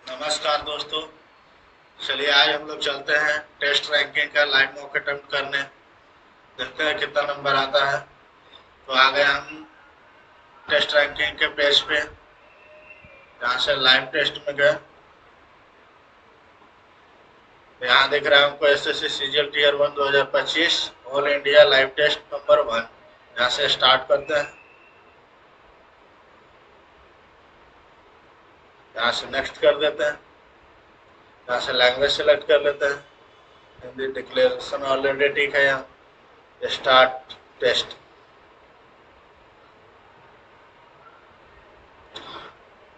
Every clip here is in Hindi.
नमस्कार दोस्तों। चलिए आज हम लोग चलते हैं टेस्ट रैंकिंग का लाइव मॉक अटेम्प्ट करने। देखते हैं कितना नंबर आता है। तो आ गए हम टेस्ट रैंकिंग के पेज पे, यहाँ से लाइव टेस्ट में गए। यहाँ दिख रहा है हमको SSC CGL tier 1 2025 all India live test number 1। यहाँ से स्टार्ट करते हैं। यहाँ से नेक्स्ट कर देते हैं। यहाँ से लैंग्वेज सेलेक्ट कर लेते हैं। हिंदी डिक्लेरेशन ऑलरेडी ठीक है। यहाँ स्टार्ट टेस्ट।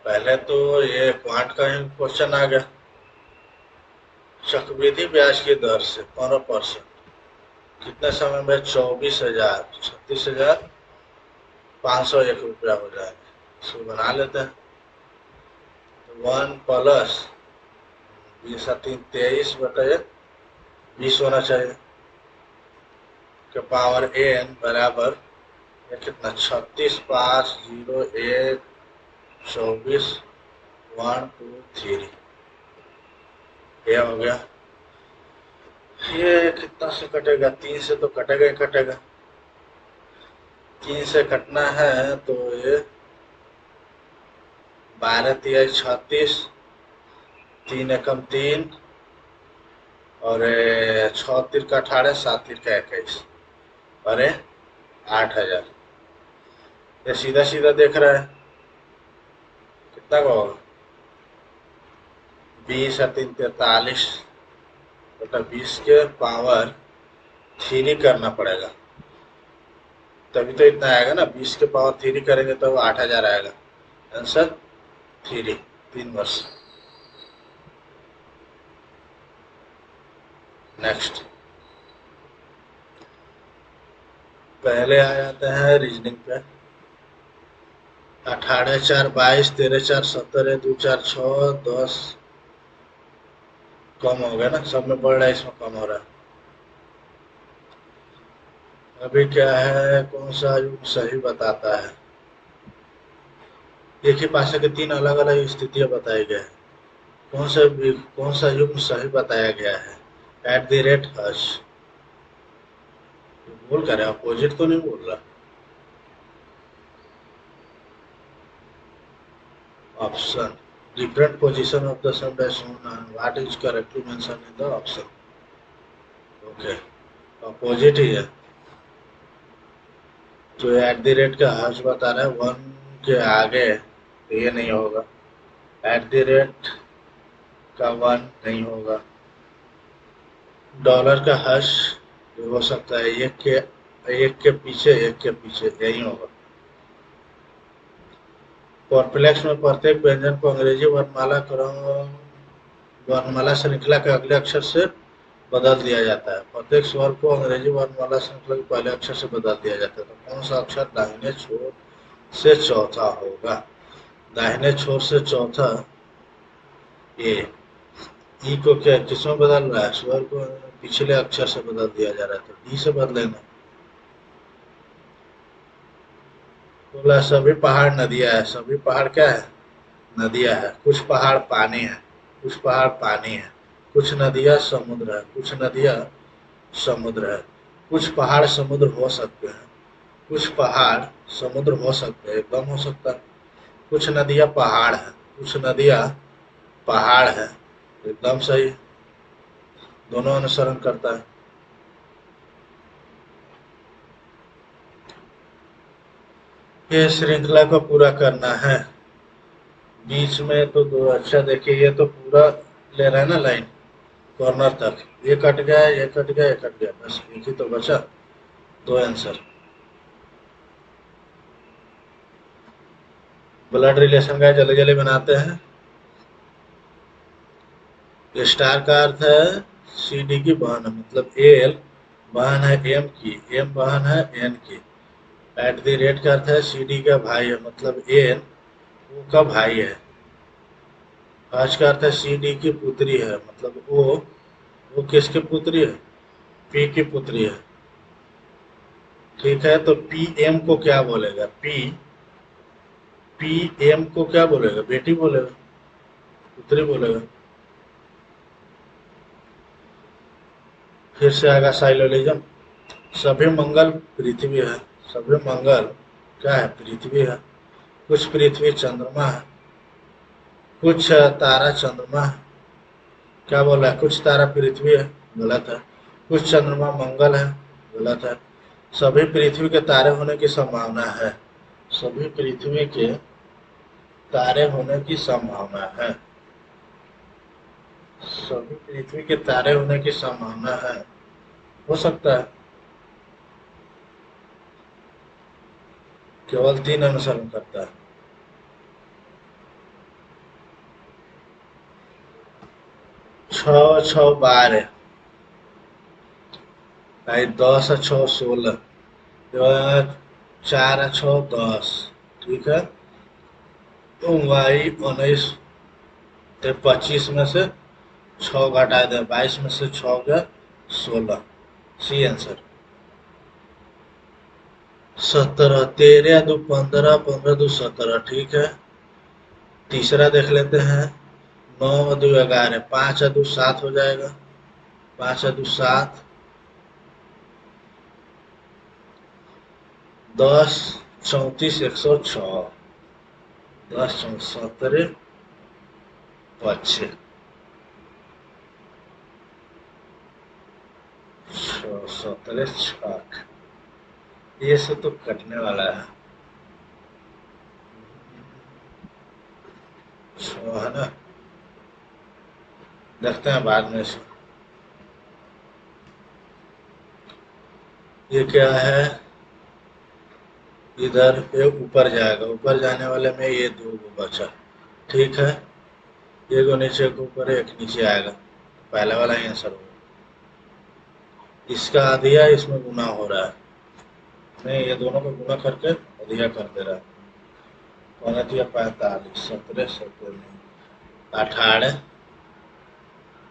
पहले तो ये क्वांट का ही क्वेश्चन आ गया। चक्रवृद्धि ब्याज की दर से 15% कितने समय में 36,501 हो जाएगा। इसको बना लेते हैं। तो 1+20×3=23/20 होना चाहिए के पावर n बराबर ये कितना 36,501,24 ये हो गया। ये कितना से कटेगा? 3 से तो कटेगा ही कटेगा। 3 से कटना है तो ये 12×3=36, 3×1=3 और 6×3=18, 7×3=21 और 8,000। ये सीधा सीधा देख रहा है कितना का होगा। 20×3=43/20 के पावर 3 करना पड़ेगा, तभी तो इतना आएगा ना। 20 के पावर 3 करेंगे तो 8,000 आएगा। आंसर 3 वर्ष। नेक्स्ट पहले आ जाते हैं रीजनिंग पे। 18×4=22, 13×4=17, 2×4=6, 10 कम हो गया ना, सब में बढ़ रहा है, इसमें कम हो रहा है। अभी क्या है, कौन सा युग सही बताता है। एक ही पासे के 3 अलग अलग स्थितियां बताई गई है। कौन सा युग सही बताया गया है। @हर्ष बोल कर अपोजिट तो नहीं बोल रहा। Option different position of the sun as shown and what is correctly mentioned in the option. Okay opposite ही है। तो @ का हर्ष बता रहा है 1 के आगे, तो ये नहीं होगा। @ का 1 नहीं होगा। डॉलर का हर्ष हो सकता है एक के पीछे यही होगा। कॉर्पलेक्स में प्रत्येक व्यंजन को अंग्रेजी वर्णमाला श्रृंखला के अगले अक्षर से बदल दिया जाता है। प्रत्येक स्वर को अंग्रेजी वर्णमाला श्रृंखला के पहले अक्षर से बदल दिया जाता है। तो कौन सा अक्षर दाहिने छोर से चौथा होगा। दाहिने छोर से चौथा ई को क्या किसमें बदल रहा है। स्वर को पिछले अक्षर से बदल दिया जा रहा है, तो डी से बदलेंगे। बोला सभी पहाड़ नदियां है। सभी पहाड़ क्या है? नदियां है। कुछ पहाड़ पानी है, कुछ पहाड़ पानी है। कुछ नदियां समुद्र है, कुछ नदियां समुद्र है। कुछ पहाड़ समुद्र हो सकते हैं, कुछ पहाड़ समुद्र हो सकते हैं, एकदम हो सकता है। कुछ नदियां पहाड़ है, कुछ नदियां पहाड़ है, एकदम सही। दोनों अनुसरण करता है। ये श्रृंखला को पूरा करना है। बीच में तो दो, अच्छा देखिए ये तो पूरा ले रहा है ना लाइन, कॉर्नर तक। ये कट गया, ये कट गया, ये कट गया, बस एक ही तो बचा। 2 आंसर। ब्लड रिलेशन का जल्दी जल्दी बनाते हैं। स्टार का अर्थ है सी डी की बहन है, मतलब एल बहन है एम की, एम बहन है एन की। @ का अर्थ है सी डी का भाई है, मतलब एन ओ का भाई है। आज का अर्थ है सी डी की पुत्री है, मतलब ओ किसकी पुत्री है? पी की पुत्री है। ठीक है, तो पी एम को क्या बोलेगा? पी एम को क्या बोलेगा? बेटी बोलेगा। उत्तरी बोलेगा। फिर से आएगा साइलोलिज्म। सभी मंगल पृथ्वी है। सभी मंगल क्या है? पृथ्वी है। कुछ पृथ्वी चंद्रमा है। कुछ तारा चंद्रमा है। क्या बोल रहा है? कुछ तारा पृथ्वी है, गलत है। कुछ चंद्रमा मंगल है, गलत है। सभी पृथ्वी के तारे होने की संभावना है। सभी पृथ्वी के तारे होने की संभावना है। सभी पृथ्वी के तारे होने की संभावना है। हो सकता है। केवल 3 अनुसरण करता है। 6 6 12 भाई, 10 6 16, 4 6 10। ठीक है। तो भाई 19 में से 6 घटा दे, 22 में से 6 गया 16। C answer. 17, 13 2 15, 15 2 17। ठीक है। तीसरा देख लेते हैं। 9 2 11, 5 2 7 हो जाएगा। 5 2 7, 10 34 106। 10 17 25, 6 17 60। ये सब तो कटने वाला है। है ना? देखते हैं बाद में से। ये क्या है? इधर ये ऊपर जाएगा, ऊपर जाने वाले में ये 2 बचा। ठीक है। एक नीचे, एक ऊपर, एक नीचे आएगा। पहले वाला ही आंसर होगा। इसका आधिया इसमें गुना हो रहा है। नहीं, ये दोनों को गुना करके आधिया कर दे रहा है। 45 17 17 18,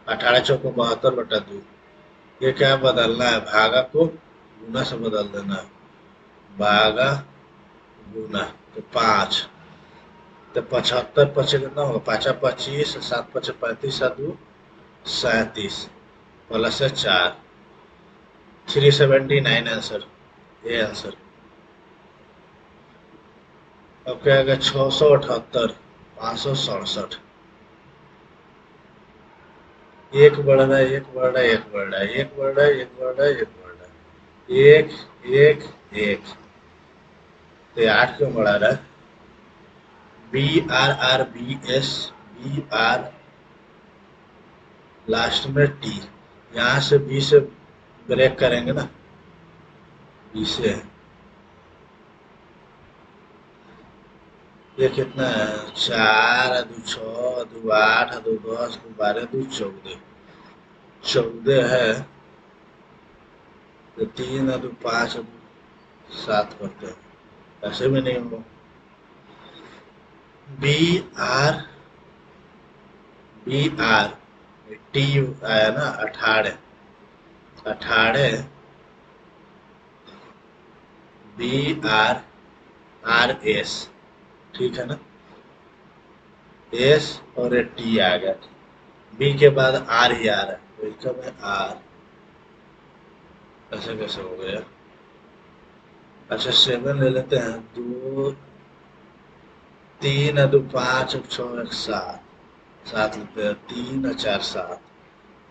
18 × 4 = 72/2। ये क्या बदलना है? भागा को गुना से बदल देना है। भागा गुना, तो 5। तो 75 पचे कितना होगा? 5 25, 7 5 35, 7 2 37, प्लस है 4, 379 आंसर। ये आंसर। अब क्या आएगा? 678, 567। एक बढ़ रहा है, एक बढ़ रहा है, एक बढ़ रहा है, एक बढ़ रहा है, एक बढ़ रहा है, एक बढ़ रहा है, एक एक एक। तो ये 8 क्यों बढ़ा रहा है? BRRBS, BR लास्ट में T। यहाँ से B से ब्रेक करेंगे ना, B से। ये कितना है? 4 2 6 2 8 2 10 2 12 2 14। 14 है। तो 3 2 5 7 करते हैं। ऐसे भी नहीं होगा। BR BR T आया ना? 18, 18 BRRS। ठीक है ना? S और T आ गया। B के बाद R ही आ रहा है, वेलकम है R। ऐसे कैसे हो गया? अच्छा, 7 ले लेते हैं। 2 3 2 5 6 1 7, 7 लेते हैं। 3 4 7।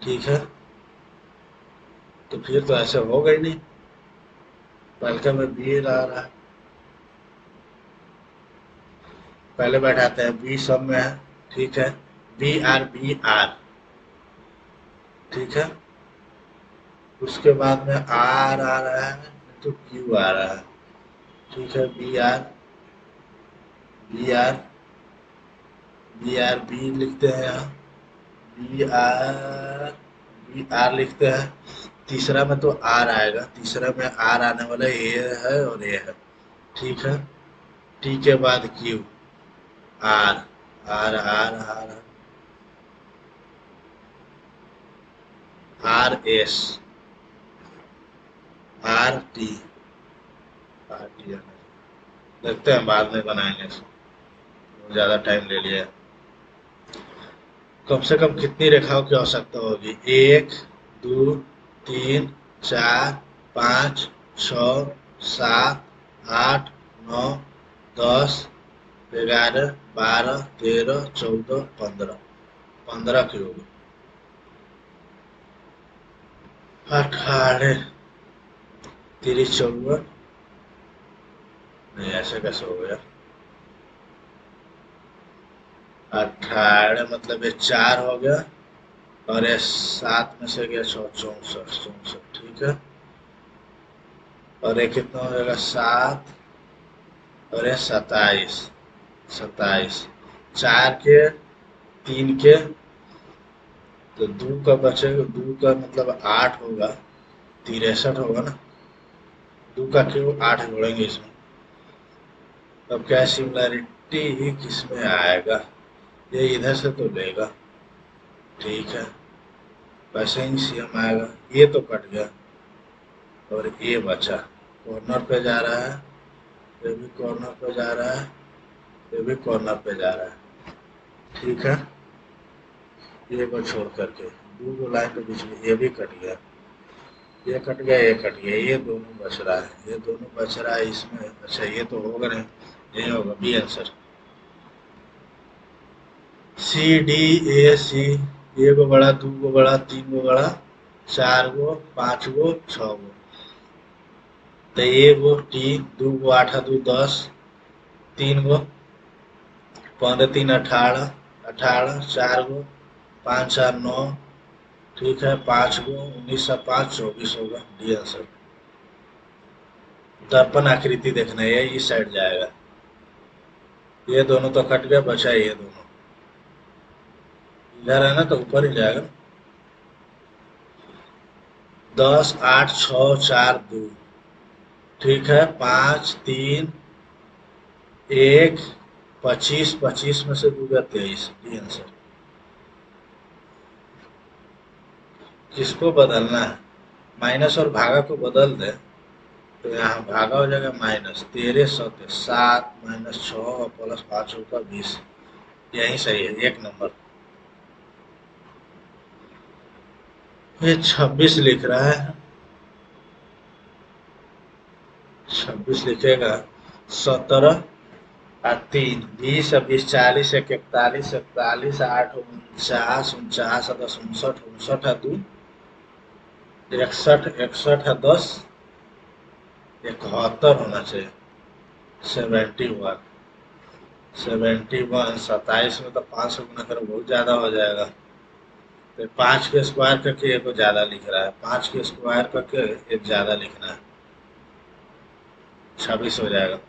ठीक है। तो फिर तो ऐसे होगा ही नहीं। वेलकम में बी आ रहा है। पहले बैठाते हैं, बी सब में है। ठीक है। BR ठीक है। उसके बाद में आर आ रहा है, तो क्यू आ रहा है। ठीक है। बी आर बी लिखते हैं यहाँ। बी आर लिखते हैं। तीसरा में तो आर आएगा, तीसरा में आर आने वाला ए है और ए है। ठीक है। टी के बाद Q, R R R R R S, R T, R T. देखते हैं बाद में बनाएंगे इसको, ज़्यादा टाइम ले लिया। कम से कम कितनी रेखाओं की आवश्यकता होगी? 1, 2, 3, 4, 5, 6, 7, 8, 9, 10, 11, 12, 13, 14, 15। 15 की होगी। 18, 30, 54। नहीं, ऐसे कैसे हो गया? 18 मतलब ये 4 हो गया, और ये 7 में से गया 64, 64, ठीक है। और ये कितना हो जाएगा? 7, और ये 27, 27। 4 के, 3 के, तो 2 का बचेगा, 2 का मतलब 8 होगा, 63 होगा ना। 2 का क्यों 8 जोड़ेंगे इसमें? अब क्या सिमिलैरिटी किसमें आएगा? ये इधर से तो लेगा, ठीक है, वैसे ही सेम आएगा। ये तो कट गया, और ये बचा, कॉर्नर पे जा रहा है, ये भी कॉर्नर पे जा रहा है, ये भी कॉर्नर पे जा रहा है, ठीक है। ये को छोड़ करके 2 लाइन के बीच में ये भी कट गया, ये कट गया, ये कट गया, ये दोनों बच रहा है, ये दोनों बच रहा है इसमें। अच्छा, ये तो होगा नहीं, यही होगा B answer. C D A C, एगो बड़ा, 2 गो बड़ा, 3 गो बड़ा, 4 गो, 5 गो, 6 गो। तो एगो टी, 2 गो, 8 2 10, 3 गो, 15 3 18, 18, 4 गो, 5 4 9, ठीक है, 5 गो, 19 से 5 24 होगा, डी आंसर। दर्पण आकृति देखना है, ये इस साइड जाएगा। ये दोनों तो कट गया, बचा ये दोनों, इधर है ना, तो ऊपर ही जाएगा। 10 8 6 4 2, ठीक है, 5 3 1, 25, 25 में से 2 गया 23, डी आंसर। किसको बदलना है? माइनस और भागा को बदल दे, तो यहाँ भागा हो जाएगा माइनस, 13 7 7 माइनस 6 प्लस 5 होगा 20। यही सही है, 1 नंबर। ये 26 लिख रहा है, 26 लिखेगा। 17 और 3, 20 और 20, 40, 1 41, 41, 8 49, 49 और 10 59, 59 और 2 61, 61 और 10 71 होना चाहिए। 71, 71, 27 में तो 5 से गुना करो, बहुत ज्यादा हो जाएगा। तो 5 के स्क्वायर करके एक को ज्यादा लिख रहा है, 5 के स्क्वायर करके एक ज्यादा लिखना है, 26 हो जाएगा।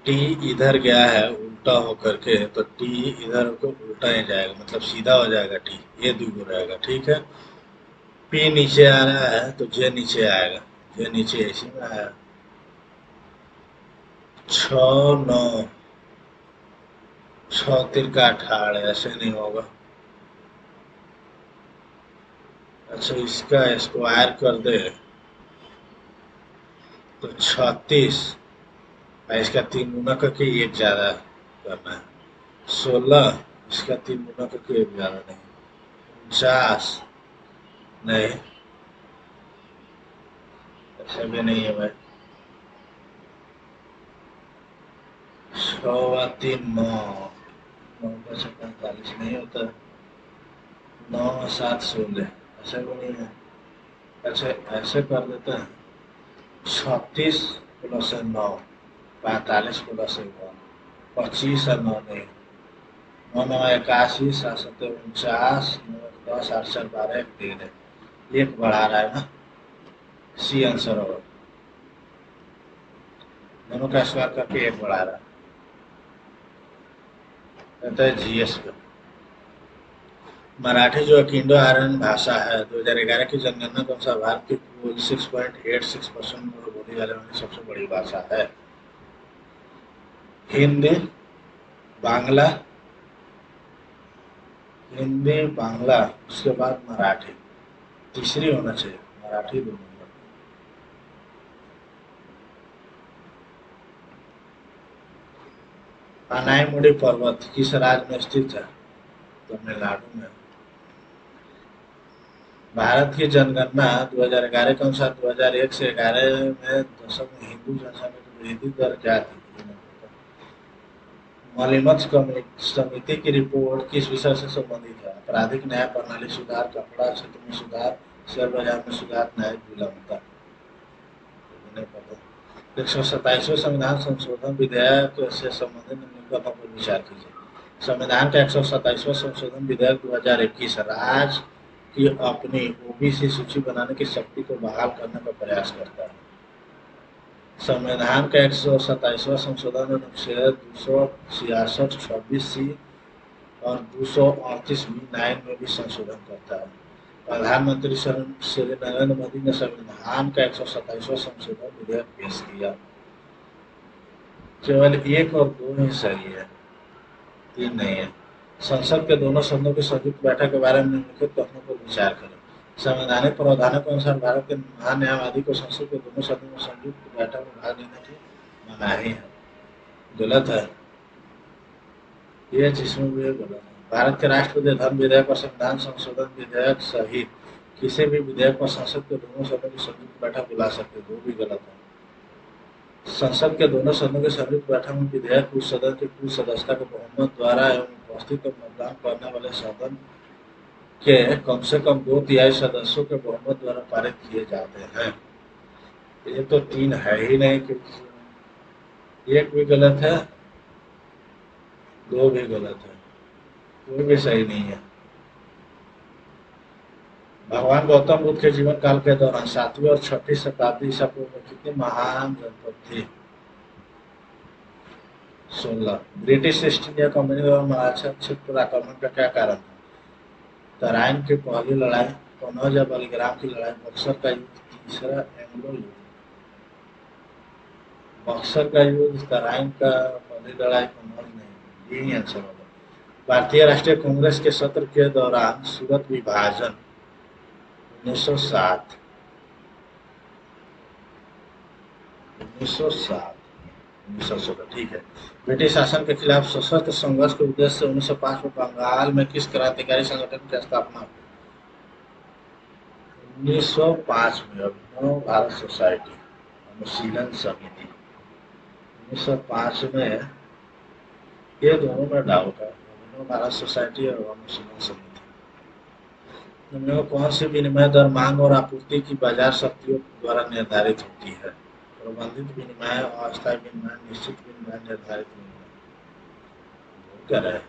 टी इधर गया है उल्टा होकर के, तो टी इधर को उल्टा ही जाएगा, मतलब सीधा हो जाएगा टी, ये दुगो रहेगा, ठीक है। पी नीचे आ रहा है तो जे नीचे आएगा, जे नीचे इसी में आया। 6 9, 6 3 का 18, ऐसे नहीं होगा। अच्छा, इसका स्क्वायर कर दे तो 36, और इसका 3 गुना करके एक ज्यादा करना है। 16, इसका 3 गुना करके एक ज्यादा नहीं। 49, नहीं, ऐसा भी नहीं है भाई। 6 और 3 9, 9 का 45 नहीं होता। 9 और 7 16, ऐसा भी नहीं है। अच्छा, ऐसे कर देते हैं, 36 प्लस 9, 45 प्लस 1, 25 और 9 नहीं, 9 9 81, 7 7 49, 9 10, 8 4 12, 1 3 है, एक बढ़ा रहा है ना, सी आंसर होगा। दोनों का स्क्वायर करके एक बढ़ा रहा है, कहता है जीएस का। मराठी जो एक इंडो आर्यन भाषा है, 2011 की जनगणना के अनुसार भारत की कुल 6.86% बोली जाने वाली सबसे बड़ी भाषा है। हिंदी, बांग्ला, हिंदी बांग्ला, उसके बाद मराठी, तीसरी होना चाहिए, मराठी 2 नंबर। अनाईमुड़ी पर्वत किस राज्य में स्थित है? तमिलनाडु में। भारत की जनगणना 2011 के अनुसार 2001 से 11 में दशक में हिंदू जनसंख्या की वृद्धि दर क्या थी? मलिमथ समिति की रिपोर्ट किस विषय से संबंधित है? आपराधिक न्याय प्रणाली सुधार, कपड़ा क्षेत्र में सुधार, शेयर बाजार में सुधार, न्यायिक विलंबता। 127वें संविधान संशोधन विधेयक से संबंधित निम्नलिखितों पर विचार कीजिए। संविधान का 127वां संशोधन विधेयक 2021 राज्य की अपनी ओबीसी सूची बनाने की शक्ति को बहाल करने का प्रयास करता है। संविधान का 127वां संशोधन अनुच्छेद 266 26C और 238B9 में भी संशोधन करता है। प्रधानमंत्री श्री नरेंद्र मोदी ने संविधान का 127वां संशोधन विधेयक पेश किया। केवल 1 और 2 ही सही है, 3 नहीं है। संसद के दोनों सदनों की संयुक्त बैठक के बारे में निम्नलिखित कथनों पर विचार करें। संवैधानिक प्रावधानों के अनुसार भारत के महान्यायवादी को संसद के दोनों सदनों में संयुक्त बैठक में भाग लेने की मनाही है। गलत है, ये जिसमें भी गलत है। भारत के राष्ट्रपति धर्म विधेयक और संविधान संशोधन विधेयक सहित किसी भी विधेयक पर संसद के दोनों सदनों की संयुक्त बैठक बुला सकते, वो भी गलत है। संसद के दोनों सदनों की संयुक्त बैठक में विधेयक उस सदन के कुल सदस्यता के बहुमत द्वारा एवं उपस्थित मतदान करने वाले सदन के कम से कम 2/3 सदस्यों के बहुमत द्वारा पारित किए जाते हैं। ये तो 3 है ही नहीं, क्योंकि 1 भी गलत है, 2 भी गलत है, कोई भी सही नहीं है। भगवान गौतम बुद्ध के जीवन काल के दौरान 7वीं और 6वीं शताब्दी ईसा पूर्व में कितने महान जनपद थे? 16। ब्रिटिश ईस्ट इंडिया कंपनी द्वारा मराठा क्षेत्र पर आक्रमण का क्या कारण था? तराइन की पहली लड़ाई, कनौज या बलिग्राम की लड़ाई, बक्सर का युद्ध, तीसरा एंग्लो युद्ध। बक्सर का युद्ध, तराइन का पहली लड़ाई, कनौज नहीं, यही आंसर होगा। भारतीय राष्ट्रीय कांग्रेस के सत्र के दौरान सूरत विभाजन 1907 1916, ठीक है। ब्रिटिश शासन के खिलाफ सशस्त्र संघर्ष के उद्देश्य से 1905 में बंगाल में किस क्रांतिकारी संगठन की स्थापना हुई? 1905 में अभिनव भारत सोसाइटी अनुशीलन समिति। 1905 में ये दोनों में डाउट है, अभिनव भारत सोसाइटी और अनुशीलन समिति। कौन सी विनिमय दर मांग और आपूर्ति की बाजार शक्तियों द्वारा निर्धारित होती है? प्रबंधित विनिमय, अस्थायी विनिमय, निश्चित विनिमय, निर्धारित विनिमय। क्या है?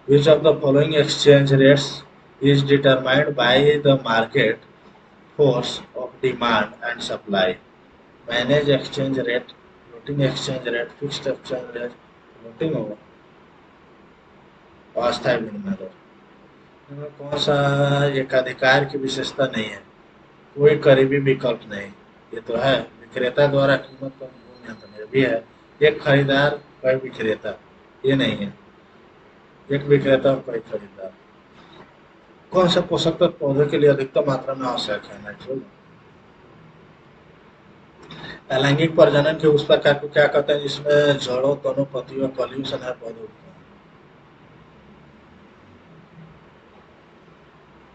Which of the following exchange rates is determined by the market force of demand and supply? Managed exchange rate, floating exchange rate, fixed exchange rate, floating होगा, अस्थायी विनिमय दर। कौन सा एकाधिकार की विशेषता नहीं है? कोई करीबी विकल्प नहीं। ये तो है, विक्रेता द्वारा कीमत पर नियंत्रण भी है। एक खरीदार कई विक्रेता, ये नहीं है, एक विक्रेता और कई खरीदार। कौन सा पोषक तत्व पौधे के लिए अधिकतम मात्रा में आवश्यक है? नाइट्रोजन। अलैंगिक प्रजनन के उस प्रकार को क्या कहते हैं जिसमें जड़ों, तनों, पत्तियों, कलियों से नए पौधे उगते हैं?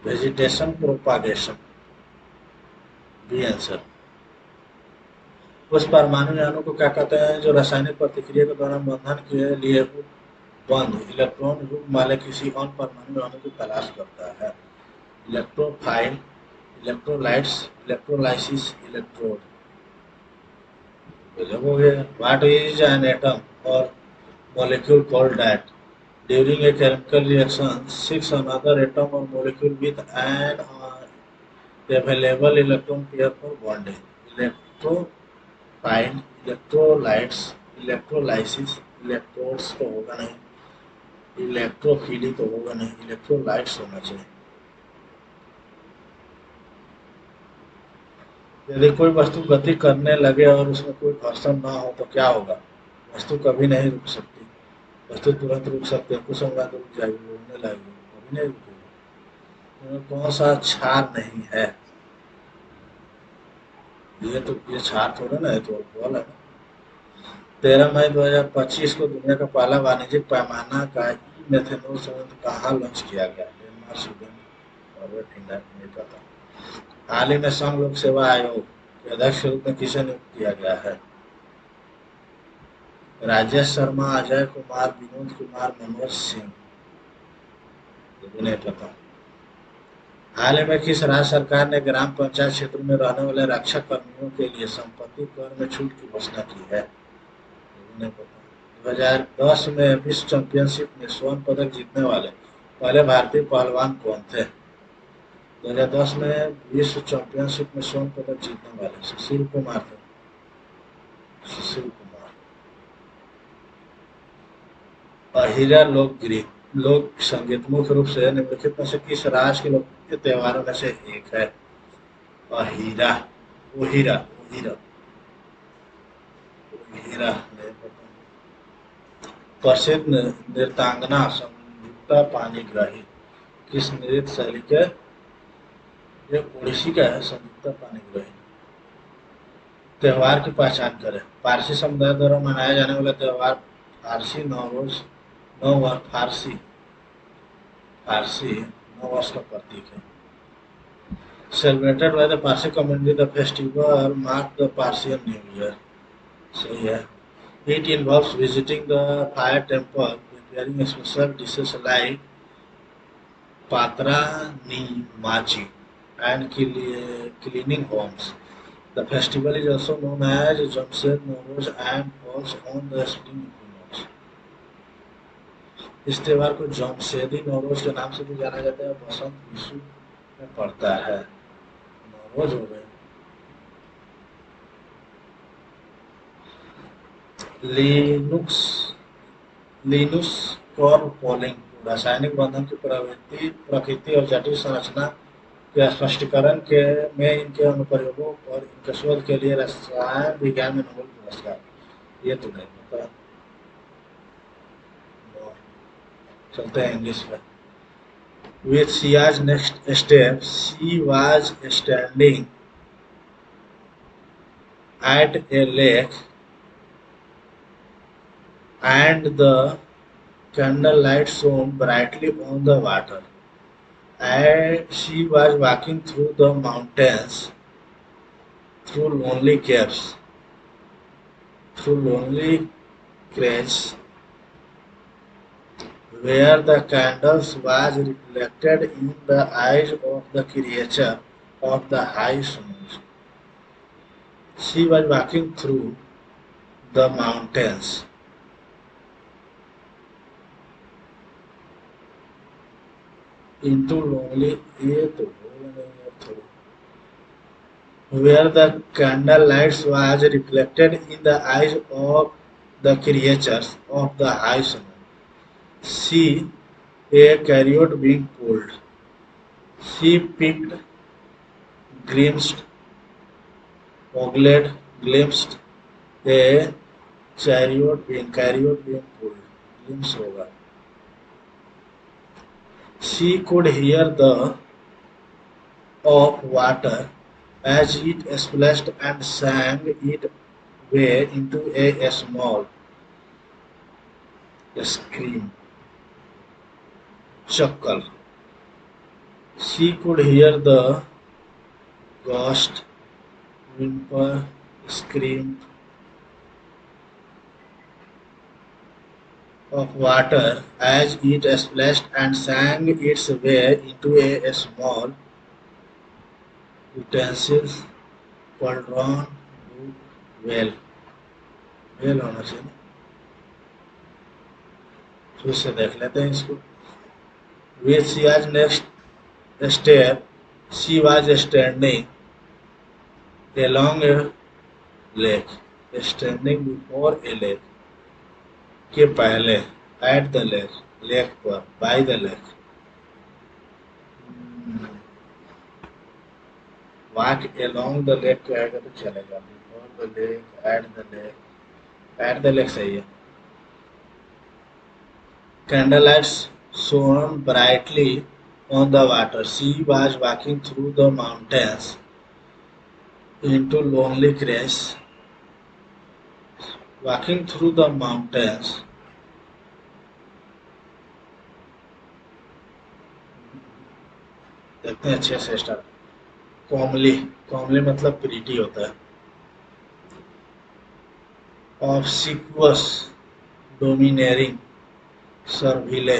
Vegetation propagation, B answer. उस परमाणु यानों को क्या कहते हैं जो रासायनिक प्रतिक्रिया के दौरान बंधन के लिए बंद इलेक्ट्रॉन युग्म वाले किसी अन्य परमाणु यानों की तलाश करता है? Electrophile, electrolytes, electrolysis, electrode. हो गया। What is an atom or molecule called that during a chemical reaction 6 another atom or molecule with an available electron pair for bonding? Electrophile, electrolytes, electrolysis, electrodes तो होगा नहीं, इलेक्ट्रोफिली तो होगा नहीं, इलेक्ट्रोलाइट्स होना चाहिए। यदि कोई वस्तु गति करने लगे और उसमें कोई घर्षण ना हो तो क्या होगा? वस्तु कभी नहीं रुक सकती। वस्तु तुरंत रुक सकती है, कुछ समय बाद रुक जाएगी, घूमने लगेगी, कभी नहीं रुकेगी। कौन सा क्षार नहीं है? ये तो ये क्षार थोड़ा ना है, तो बॉल है ना। 13 मई 2025 को दुनिया का पहला वाणिज्यिक पैमाना का ई मेथेनॉल संयंत्र कहाँ लॉन्च किया गया? Denmark, Sweden, Norway, Finland. नहीं पता। हाल ही में संघ लोक सेवा आयोग के अध्यक्ष के रूप में किसे नियुक्त किया गया है? राजेश शर्मा, अजय कुमार, विनोद कुमार, मनोज सिंह। ये भी नहीं पता। हाल ही में किस राज्य सरकार ने ग्राम पंचायत क्षेत्र में रहने वाले रक्षा कर्मियों के लिए संपत्ति कर में छूट की घोषणा की है? ये भी नहीं पता। 2010 में विश्व चैंपियनशिप में स्वर्ण पदक जीतने वाले पहले भारतीय पहलवान कौन थे? 2010 में विश्व चैंपियनशिप में स्वर्ण पदक जीतने वाले सुशील कुमार थे। सुशील कुमार। अहिरा लोक संगीत मुख्य रूप से निम्नलिखित में से किस राज्य के लोकप्रिय त्योहारों में से एक है? अहिरा, ओहिरा, ओहिरा, ओहिरा नहीं पता। प्रसिद्ध नृत्यांगना संयुक्ता पाणिग्राही किस नृत्य शैली के? ये ओडिसी का है संयुक्ता पाणिग्राही। त्योहार की पहचान करें। पारसी समुदाय द्वारा मनाया जाने वाला त्योहार फारसी नवरोज फारसी फारसी नववर्ष का प्रतीक है। Celebrated by the Parsi community, the festival marked the Parsian New Year. सही है। It involves visiting the fire temple, preparing special dishes like patra ni machi, and cleaning homes. The festival is also known as Jamshed Nowruz and falls on the spring equinox. इस त्योहार को जमशेदी नौरोज के नाम से भी जाना जाता है। बसंत ऋतु में पड़ता है। नौरोज हो गए। लिनुस कॉर्पोलिंग रासायनिक बंधन की प्रकृति और जटिल संरचना के स्पष्टीकरण में इनके अनुप्रयोगों और इनके शोध के लिए रसायन विज्ञान में नोबेल पुरस्कार। ये तो नहीं पता। चलते हैं इंग्लिश में। With Sia's next step, she was standing at a lake, and the candlelight shone brightly on the water. And she was walking through the mountains, through lonely caves, through lonely crags, where the candles was reflected in the eyes of the creature of the high suns. She was walking through the mountains. Into lonely where the candlelight was reflected in the eyes of the creatures of the high sun. See a chariot being pulled. She picked, glimpsed, ogled, glimpsed a chariot being pulled. Glimpse होगा. She could hear the of water as it splashed and sang its way into a small scream. Chuckle. She could hear the ghost whimper, scream of water as it splashed and sang its way into a small utensils, cauldron, well. Well होना चाहिए। फिर से देख लेते हैं इसको। With Sia's next step, she was standing along a lake, standing before a lake के पहले, at the lake, lake पर, by the lake. Walk along the lake कहेगा तो चलेगा। Before the lake, at the lake, at the lake सही है। Candlelights shone brightly on the water. She was walking through the mountains into lonely crags Walking through the mountains, देखते हैं अच्छे से स्टार्ट। कॉमली, कॉमली मतलब प्रीटी होता है। ऑब्सिक्वस, डोमिनेरिंग, सर्विले,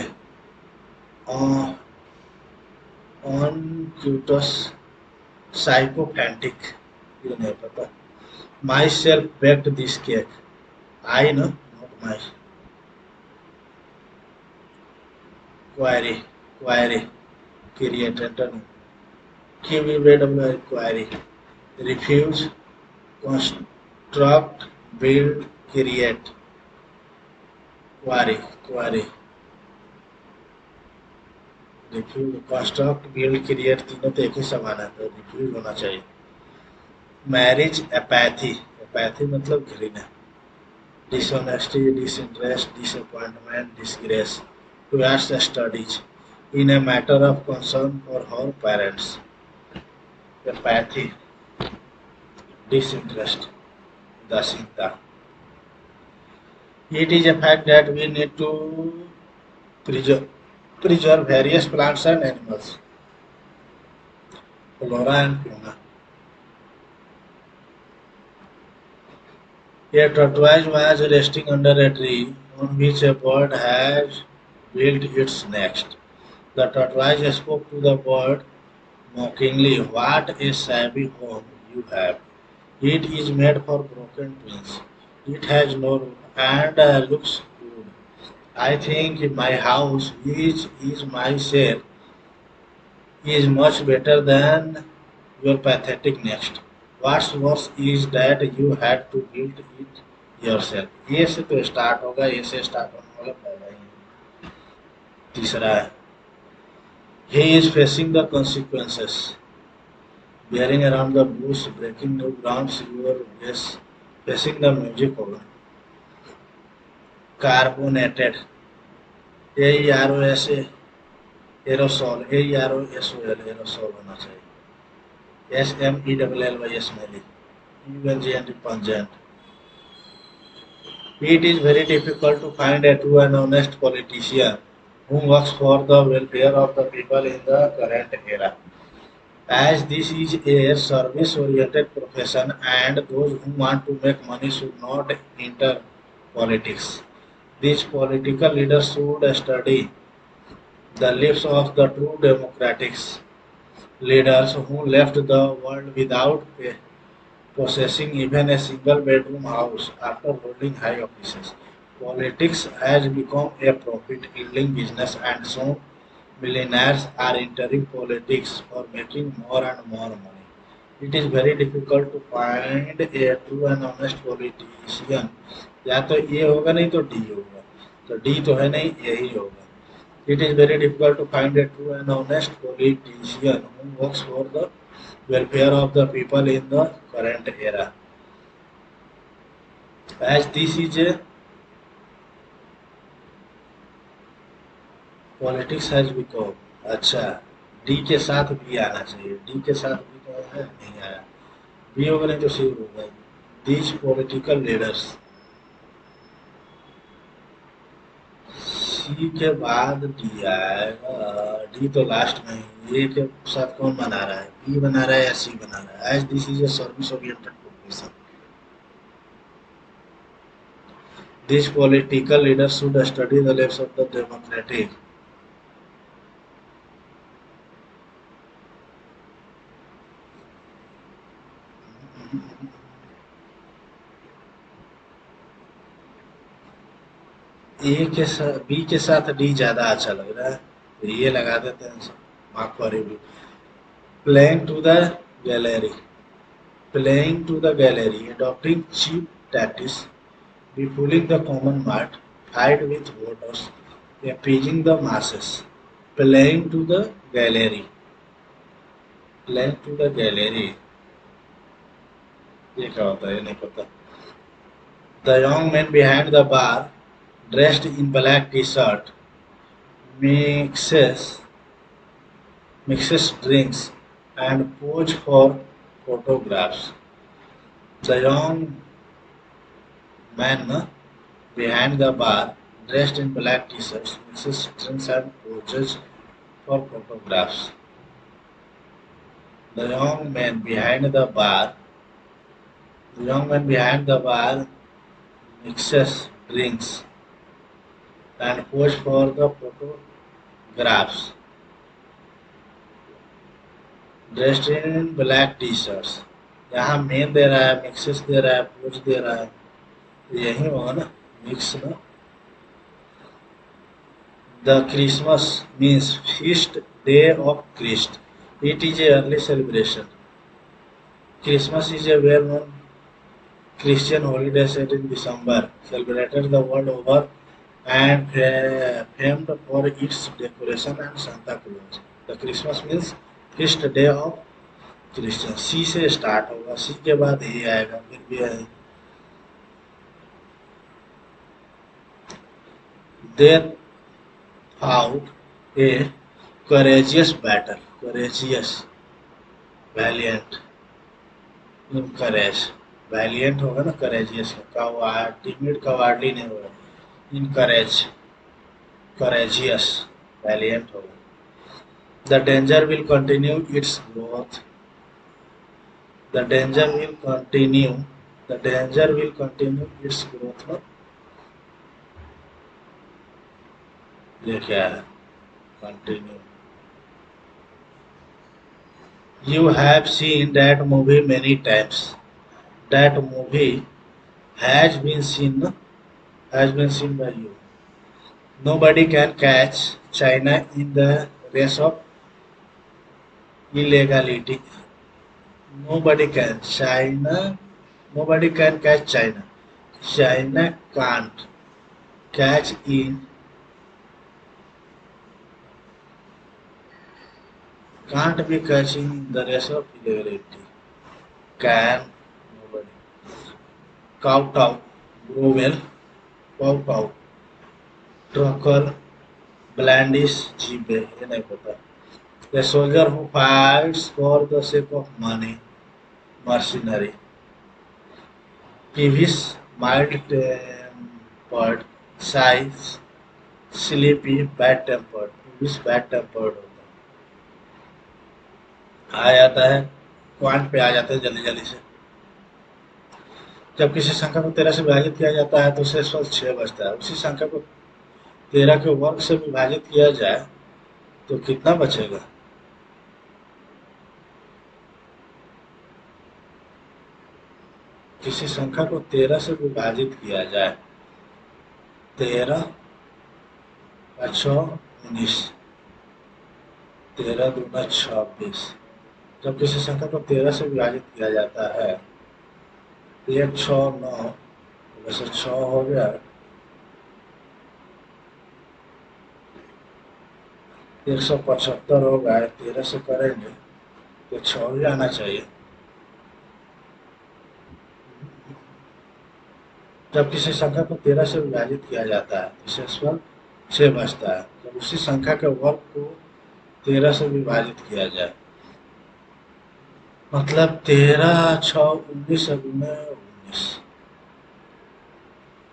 ऑनक्यूटस, साइकोफैंटिक, ये नहीं पता। Myself baked this cake, I know not my. Query, query, created, QEW query, refuse, construct, build, create, query, query, refuse, construct, build, create तीनों तो एक ही समान है तो refuse होना चाहिए। मैरिज, apathy, apathy मतलब घृणा। dishonesty, disinterest, disappointment, disgrace, towards studies in a matter of concern for her parents। apathy, disinterest, उदासीनता। It is a fact that we need to preserve, preserve various plants and animals, flora and fauna. A tortoise was resting under a tree on which a bird had built its nest. The tortoise spoke to the bird mockingly, "What a shabby home you have! It is made for broken twins. It has no roof and looks good. I think my house, which is my share, is much better than your pathetic nest. What's worse is that you had to build it yourself." ये से तो स्टार्ट होगा, ये से स्टार्ट होने वाला पहला ही है। तीसरा है, he is facing the consequences, bearing around the bush, breaking new grounds, your guess, facing the music होगा। Carbonated, AEROS, aerosol, AEROSOL, aerosol होना चाहिए। SMELLY, smelly, UNGNT, pungent. It is very difficult to find a true and honest politician who works for the welfare of the people in the current era, as this is a service-oriented profession and those who want to make money should not enter politics. These political leaders should study the lives of the true democratic leaders who left the world without possessing even a single bedroom house after holding high offices. Politics has become a profit yielding business, and so millionaires are entering politics for making more and more money. It is very difficult to find a true and honest politician. या तो ये होगा नहीं तो डी होगा, तो डी तो है नहीं, यही होगा। It is very difficult to find a true and honest politician who works for the welfare of the people in the current era, as this is a politics has become। अच्छा, डी के साथ बी आना चाहिए, डी के साथ बी तो है नहीं आया, बी होगा नहीं तो सी होगा। दीज पॉलिटिकल लीडर्स, सी के बाद डी आएगा, डी तो लास्ट में ही। ए के साथ कौन बना रहा है, बी बना रहा है या सी बना रहा है। As this is a service oriented profession, these political leaders should study the lives of the democratic। ए के साथ बी के साथ डी ज्यादा अच्छा लग रहा है, तो ये लगा देते हैं। Mark for review, playing to the gallery, playing to the gallery, adopting cheap tactics, befooling the common mart, fight with voters, appeasing the masses, playing to the gallery, playing to the gallery, ये क्या होता है ये नहीं पता। The young man behind the bar, dressed in black t-shirt, mixes mixes drinks and pose for photographs. The young man behind the bar, dressed in black t-shirts, mixes drinks and poses for photographs. The young man behind the bar, the young man behind the bar mixes drinks and poses for the photographs. Dressed in black T shirts. यहाँ मेन दे रहा है, मिक्सेस दे रहा है, पोज दे रहा है, तो यही होगा ना मिक्स ना। The Christmas means feast day of Christ, it is a early celebration. Christmas is a well known Christian holiday set in December, celebrated the world over and famed for its decoration and Santa Claus. The Christmas means feast day of Christian. C से स्टार्ट होगा, सी के बाद ए आएगा, फिर भी है। There out a courageous battle, courageous valiant, encourage, valiant होगा ना करेजियस, टिमिड कवार्डली नहीं होगा, इनकरेज, करेजियस, वैलियंट होगा। The danger will continue its growth, the danger will continue, the danger will continue its growth में ये क्या है, continue। You have seen that movie many times, that movie has been seen by you। Nobody can catch China in the race of illegality। Nobody can catch China, China can't catch in, can't be catching in the race of illegality, can nobody। kowtow, grovel, kowtow, truckle, blandish, jibe, ये नहीं पता। A soldier who fights for the sake of money, mercenary। Peevish, mild-tempered, shy, sleepy, bad-tempered। peevish bad-tempered होता है, आ जाता है क्वांट पे, आ जाता है जल्दी जल्दी से। जब किसी संख्या को 13 से विभाजित किया जाता है तो शेषफल 6 बचता है। उसी संख्या को 13 के वर्ग से विभाजित किया जाए तो कितना बचेगा? किसी संख्या को 13 से विभाजित किया जाए, 13 × 6 = 19, 13 दूना 26। जब किसी संख्या को 13 से विभाजित किया जाता है, 1 6 9, वैसे 6 हो गया, 175 होगा, 13 से करेंगे तो 6 भी आना चाहिए। जब किसी संख्या को 13 से विभाजित किया जाता है तो शेषफल 6 बचता है। जब उसी संख्या के वर्ग को 13 से विभाजित किया जाए, मतलब 13 × 6 = 19, 19,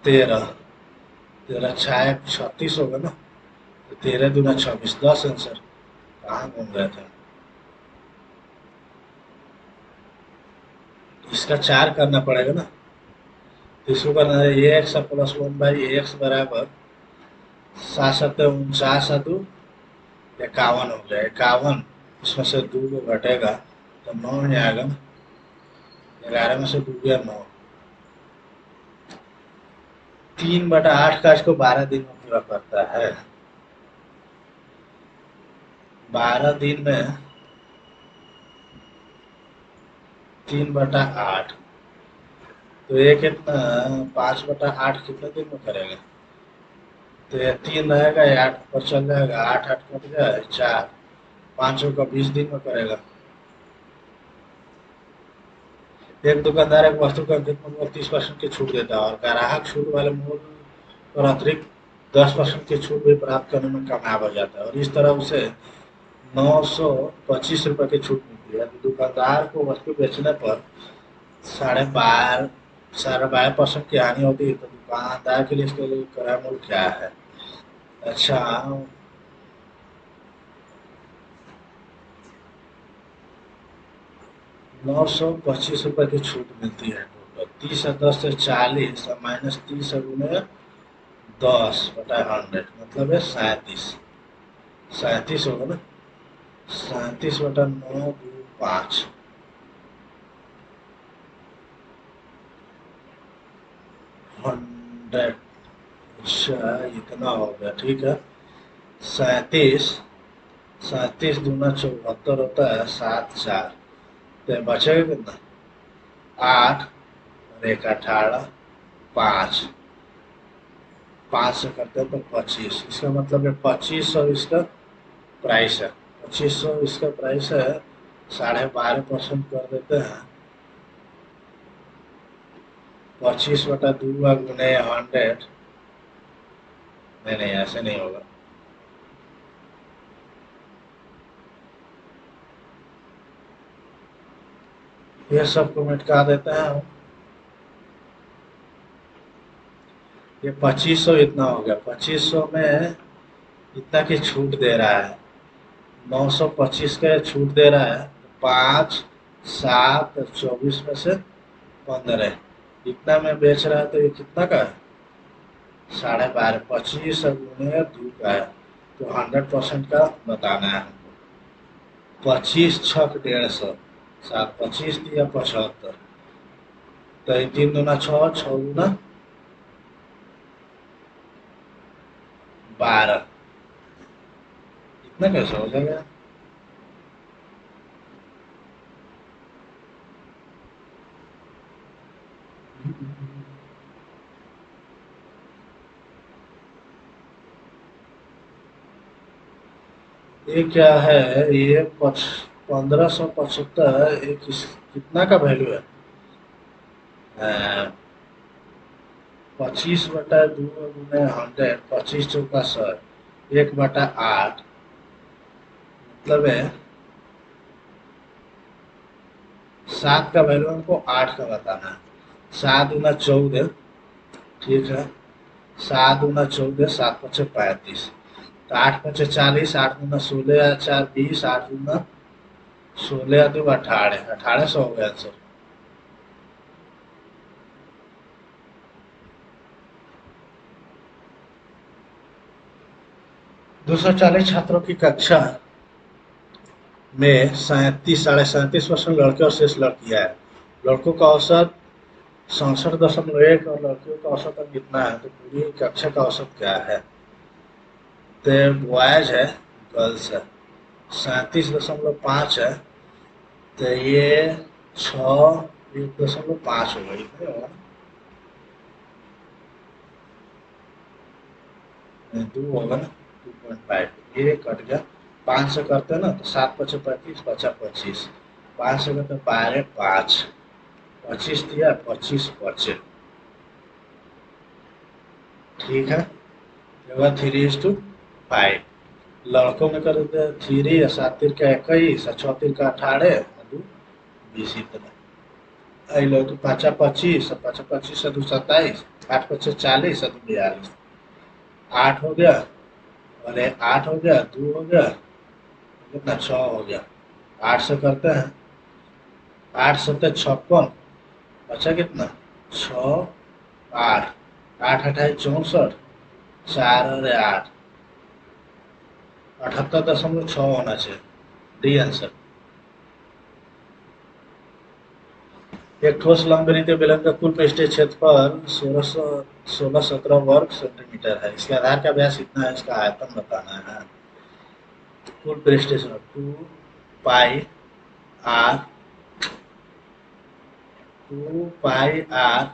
13 13 × 6 = 36 होगा ना, 13 दूना 26, 10 आंसर। कहाँ घूम गया था? इसका 4 करना पड़ेगा ना, इसको करना है ax + 1/x बराबर 7 × 7 = 49, 51 हो गया। 51 इसमें से 2 को घटेगा तो 9 ही आएगा ना, 11 में से 2 गया 9। 3/8 का इसको 12 दिन में पूरा करता है। 12 दिन में 3/8 तो ये कितना, 5/8 कितने दिन में करेगा? तो ये 3 रहेगा, 8 पर चल जाएगा, 8 8 कट गया, 4, 500 का 20 दिन में करेगा। एक दुकानदार एक वस्तु का अंकित मूल्य पर 30% की छूट देता है और ग्राहक छूट वाले मूल्य पर अतिरिक्त 10% की छूट भी प्राप्त करने में कामयाब हो जाता है और इस तरह उसे 925 रुपये की छूट मिलती है। तो दुकानदार को वस्तु बेचने पर 12% की हानि होती है तो दुकानदार के लिए इसके लिए क्रय मूल्य क्या है? अच्छा, 925 रुपये की छूट मिलती है टोटल। 30 और 10 से 40 और -30 और गुने 10/100 मतलब है 37। 37 होगा ना, 37/925 100। अच्छा, इतना हो गया, ठीक है। 37, 37×2 = 74 होता है, 7×4 तो बचेगा कितना? 8 और 1 18, 5, 5 से करते हैं तो 25। इसका मतलब है 2500 इसका प्राइस है। 2500 इसका प्राइस है। 12.5% कर देते हैं। 25/2 गुने 100। नहीं नहीं, ऐसे नहीं होगा। ये सबको मिटका देते हैं हम। ये 2500 इतना हो गया। 2500 में इतना की छूट दे रहा है। 925 का छूट दे रहा है। 5, 7 और 24 में से 15 इतना में बेच रहा है तो ये कितना का है? 12.5। 25 और गुने 2 का है तो 100% का बताना है हमको। 25 छक 150, 7 25 दिया 75 तो 3 दूना 6, 6 दूना 12। इतना कैसे हो जाएगा? ये क्या है? ये 1575 कितना का वैल्यू है? 25/2 गुने 100, 25×4 = 1/8 मतलब है 7 का वैल्यू हमको 8 का बताना है। 7×14, ठीक है। 7×14, 7×5 = 35 तो 8×5 = 40, 8×16 = 20, 8×16 = 18, 1800 हो गया आंसर। 240 छात्रों की कक्षा में 37.37% लड़के और शेष लड़कियां है। लड़कों का औसत 67.1 और लड़कियों का औसत अब कितना है? तो पूरी कक्षा का औसत क्या है? तो बॉयज है, गर्ल्स है। 37.5 है तो ये 1.5 होगा, इतना होगा। 2 होगा ना, 2.5 ये कट गया। 5 से करते हैं ना तो 7×5 = 35, बचा 25। 5 से करते 12 5, 25 दिया 25 बचे, ठीक है। 3:5। लड़कों में कर देते 3 या 7 तिरका 21 और 6 तिरका 18 और 2 20 इतना। अलो तो 5×25 और 5×25 से 2 27, 8×5 = 40 और 2 42, 8 हो गया और 8 हो गया, 2 हो गया, कितना 6 हो गया। 8 से करते हैं, 8×7 = 56, बचा कितना 6 8, 8×8 = 64, 4 और 8 78.6 होना चाहिए। D answer. एक ठोस लंबवृत्तीय बेलन का कुल पृष्ठीय क्षेत्रफल 1617 वर्ग सेंटीमीटर है। इसके आधार का व्यास इतना है, इसका आयतन बताना है। कुल पृष्ठीय 2 पाई आर,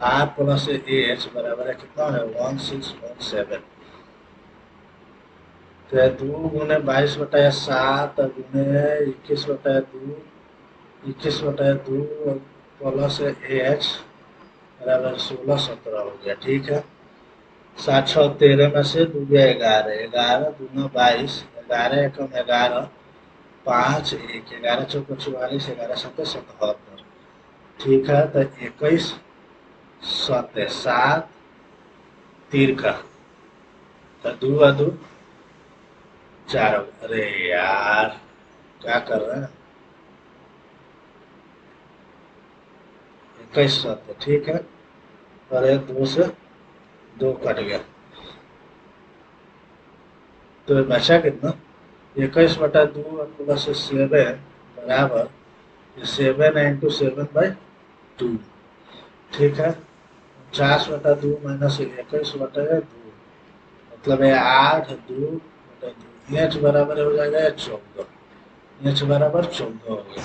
आर प्लस एच बराबर है कितना है? 1617। तो 2×22/7 गुने 21/2, 21/2 प्लस एच बराबर 1617 हो गया, ठीक है। 7 6 13 में से 2 गया 11, 11 दूना 22, 11 एकम 11, 5 1, 11 चौका 44, 11 सत्तर 77, ठीक है। तो 21 सत्य 7 तीर का तो 2 और 2 4 हो गया। अरे यार क्या कर रहे हैं। 21 सत्य ठीक है। और ये 2 से 2 कट गया तो ये बचा कितना 21/2 प्लस 7 बराबर 7 इंटू 7/2 ठीक है। 49/2 माइनस 21/2 मतलब है 8/2 एच बराबर हो जाएगा 14 एच बराबर 14 हो गया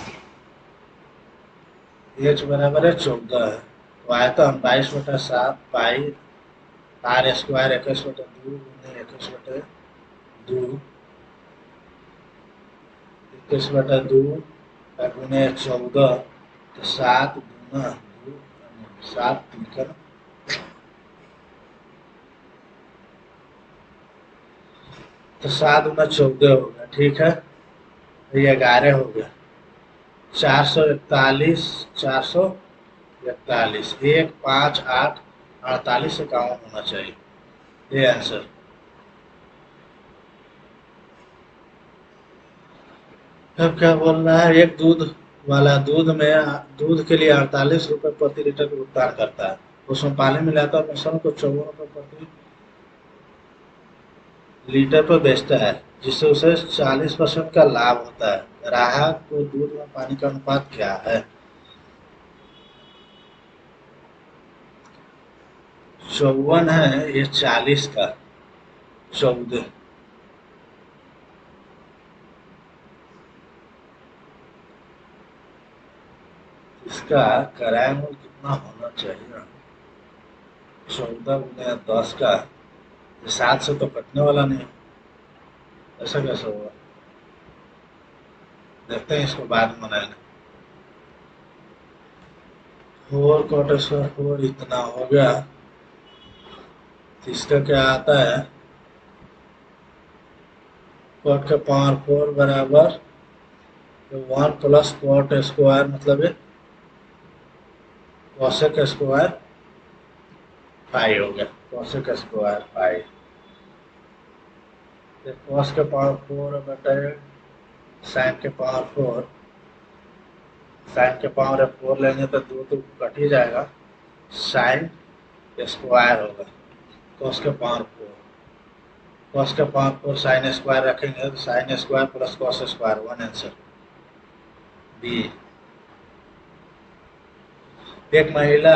एच बराबर है 14 है तो आयतन 22/7 पाई आर स्क्वायर 21/2 गुने 21/2 21/2 गुने 14 तो 7 गुना 2 7 3 तो 7 गुना 14 हो गया ठीक है। ये 11 हो गया 441 441 1 5 8 48 से काम होना चाहिए ये आंसर। अब क्या बोल रहा है एक दूध वाला दूध के लिए 48 रुपए प्रति लीटर का भुगतान करता है उसमें पानी मिलाता है मिश्रण को 54 रुपए प्रति लीटर पर बेचता है जिससे उसे 40% का लाभ होता है। ग्राहक को दूध में पानी का अनुपात क्या है 54 है ये 40 का 14 इसका किराया मूल्य कितना होना चाहिए 14 गुना 10 का 7 से तो कटने वाला नहीं ऐसा कैसे होगा देखते हैं इसको बाद में बनाएंगे 4 इतना हो गया तो इसका क्या आता है कॉट का पावर 4 बराबर 1 प्लस कॉट स्क्वायर मतलब है कॉसेक स्क्वायर 5 हो गया कॉसेक स्क्वायर 5 कॉस के पावर 4 बटे साइन के पावर 4 साइन के पावर 4 लेंगे तो 2 तो कट ही जाएगा साइन स्क्वायर होगा कॉस के पावर 4 कॉस के पावर 4 साइन स्क्वायर रखेंगे तो sine square plus cos square 1 answer B. एक महिला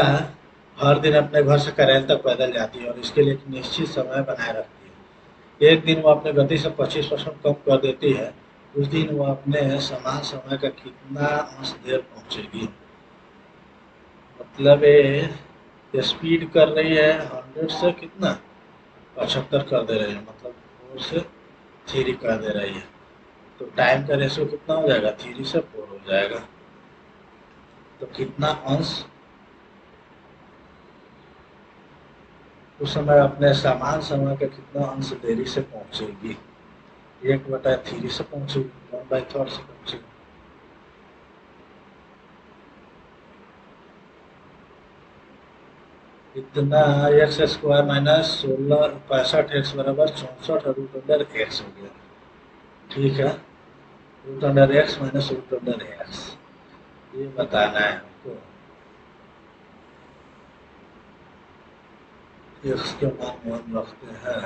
हर दिन अपने घर से कार्यालय तक पैदल जाती है और इसके लिए एक निश्चित समय बनाए रखती है। एक दिन वो अपनी गति से 25% कम कर देती है उस दिन वो अपने समान समय का कितना अंश देर पहुंचेगी मतलब ये स्पीड कर रही है 100 से कितना 75 कर दे रही है मतलब 4 से 3 कर दे रही है तो टाइम का रेशियो कितना हो जाएगा 3 से 4 हो जाएगा तो कितना अंश उस समय अपने समान समय का कितना अंश देरी से पहुंचेगी 1/3 से पहुंचेगी 1/3 से पहुंचेगी इतना एक्स स्क्वायर माइनस 16 65 एक्स बराबर 64 रूट अंडर एक्स हो गया ठीक है root under x minus root under x ये बताना है हमको एक्स के मान हम रखते हैं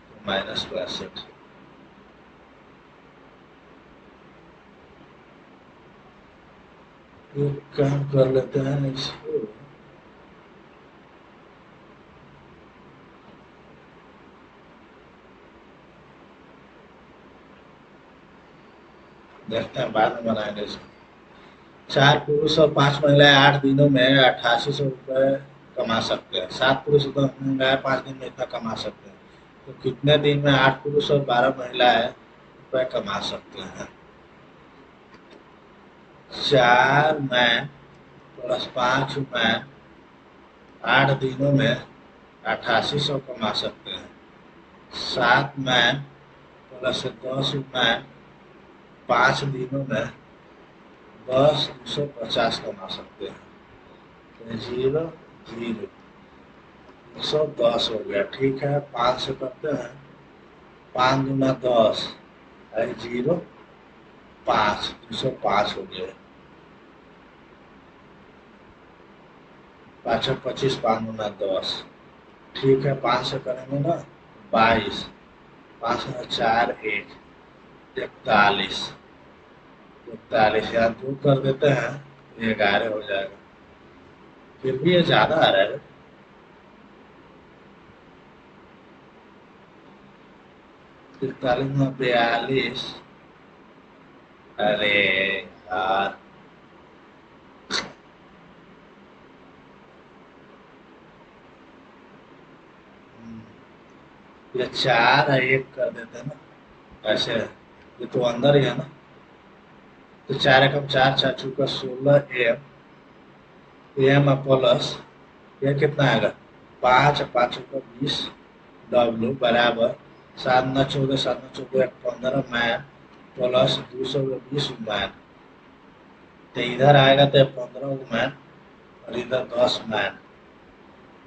तो -62 एक काम कर लेते हैं इसको देखते हैं बाद में बनाएंगे इसको 4 पुरुष और 5 महिलाएं 8 दिनों में 8800 रुपये कमा सकते हैं 7 पुरुष और 10 महिलाएं 5 दिन में इतना कमा सकते हैं तो कितने दिन में 8 पुरुष और 12 महिलाएं रुपये कमा सकते हैं 4 मैन प्लस 5 मैन 8 दिनों में 8800 कमा सकते हैं 7 मैन प्लस 10 मैन 5 दिनों में 250 कमा सकते हैं 0 0, 110 हो गया। ठीक है, 5 से करते हैं, 5 दूना 10 है 0, 5, 205 हो गया। 5 25, 5 दूना 10। ठीक है, 5 से करेंगे ना 22, 5 4 1, 41, 41 यहाँ 2 कर देते हैं, 11 हो जाएगा। फिर भी ये ज्यादा आ रहा है। 41 में 42, अरे यार, ये 4 है 1 कर देते हैं ना ऐसे, ये तो अंदर ही है ना, तो 4 एकम 4, 4 चौका 16 एम प्लस ये कितना आएगा 5, 5 चौका 20 डब्ल्यू बराबर 7 9 14, 7 9 14 15 मैन प्लस 220 मैन। तो इधर आएगा तो 15 मैन और इधर 10 मैन,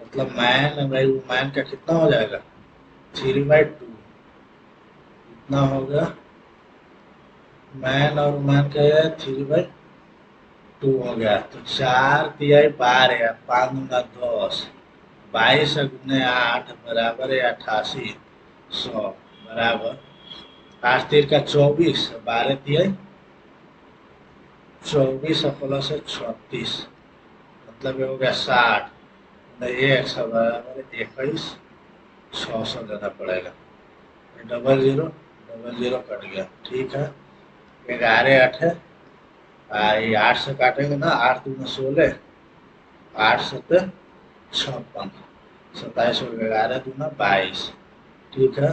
मतलब मैन भाई वो मैन का कितना हो जाएगा 3/2, इतना होगा मैन, और मैन का है 3/2 हो गया। तो 4 तिहाई 12, 5 दूना 10, 22 गुने 8 बराबर है 88, 100 बराबर 8 तीर का 24, 12 तिहाई 24 प्लस है 36, मतलब ये हो गया 60, 100 बराबर 21, 600 देना पड़ेगा। 00 कट गया। ठीक है, 11 8 है, ये 8 से काटेंगे ना, 8 दूना 16, 8 सत्ते 56, 27 हो गया, 11 दूना 22। ठीक है,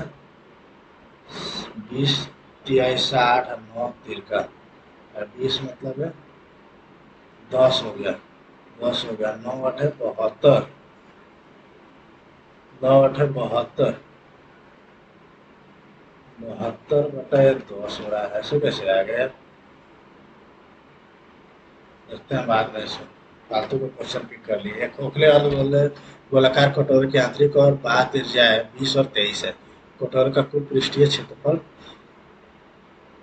20 तिहाई 60 और 9 तिरका, और 20 मतलब है 10 हो गया, 10 हो गया, 9 8 72, 9 8 72, 72 बटा 10 हो रहा है, ऐसे कैसे आ गया? देखते हैं बाद में इसमें, फालतू को क्वेश्चन पिक कर लिए। एक खोखले और गोलाकार कटोरे की आंतरिक और बाह्य त्रिज्या 20 और 23 है। कटोरे का कुल पृष्ठीय क्षेत्रफल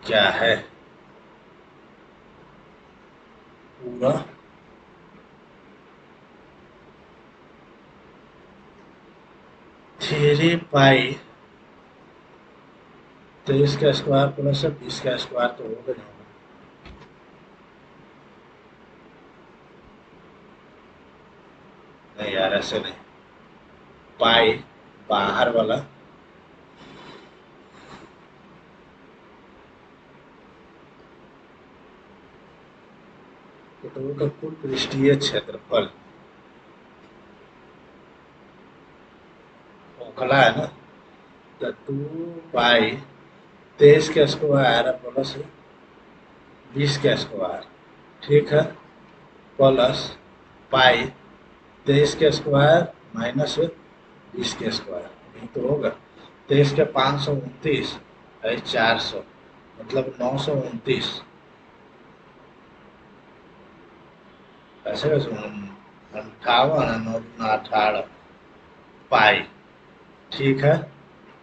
क्या है? पूरा 3 पाई 23 का स्क्वायर प्लस 20 का स्क्वायर तो होगा नहीं। नहीं यार, ऐसे नहीं, पाई बाहर वाला, कटोरे का कुल पृष्ठीय क्षेत्रफल खोखला है ना, तो 2 पाई 23 का स्क्वायर प्लस 20 का स्क्वायर, ठीक है, प्लस पाई 23 का स्क्वायर माइनस 20 का स्क्वायर, यही तो होगा। 23 का 529 है 400, मतलब 929, ऐसे कैसे 58, 9 18 पाई। ठीक है,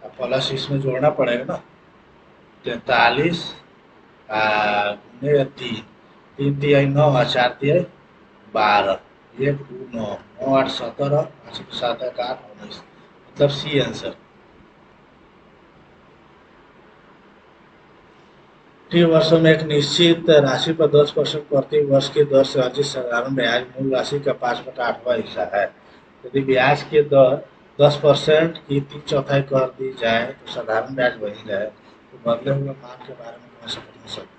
अब प्लस इसमें जोड़ना पड़ेगा ना, 43 गुने 3, 3 तिहाई 9 और 4 तिहाई 12, 1 2 9, 9 8 17, 5 7 1 8 19, मतलब सी आंसर। टी वर्षों में एक निश्चित राशि पर 10% प्रति वर्ष की दर से अर्जित साधारण ब्याज मूल राशि का 5/8वां हिस्सा है। यदि ब्याज की दर 10% की 3/4 कर दी जाए तो साधारण ब्याज वही रहे। तो बदले हुए मान के बारे में कौन सा बता सकते?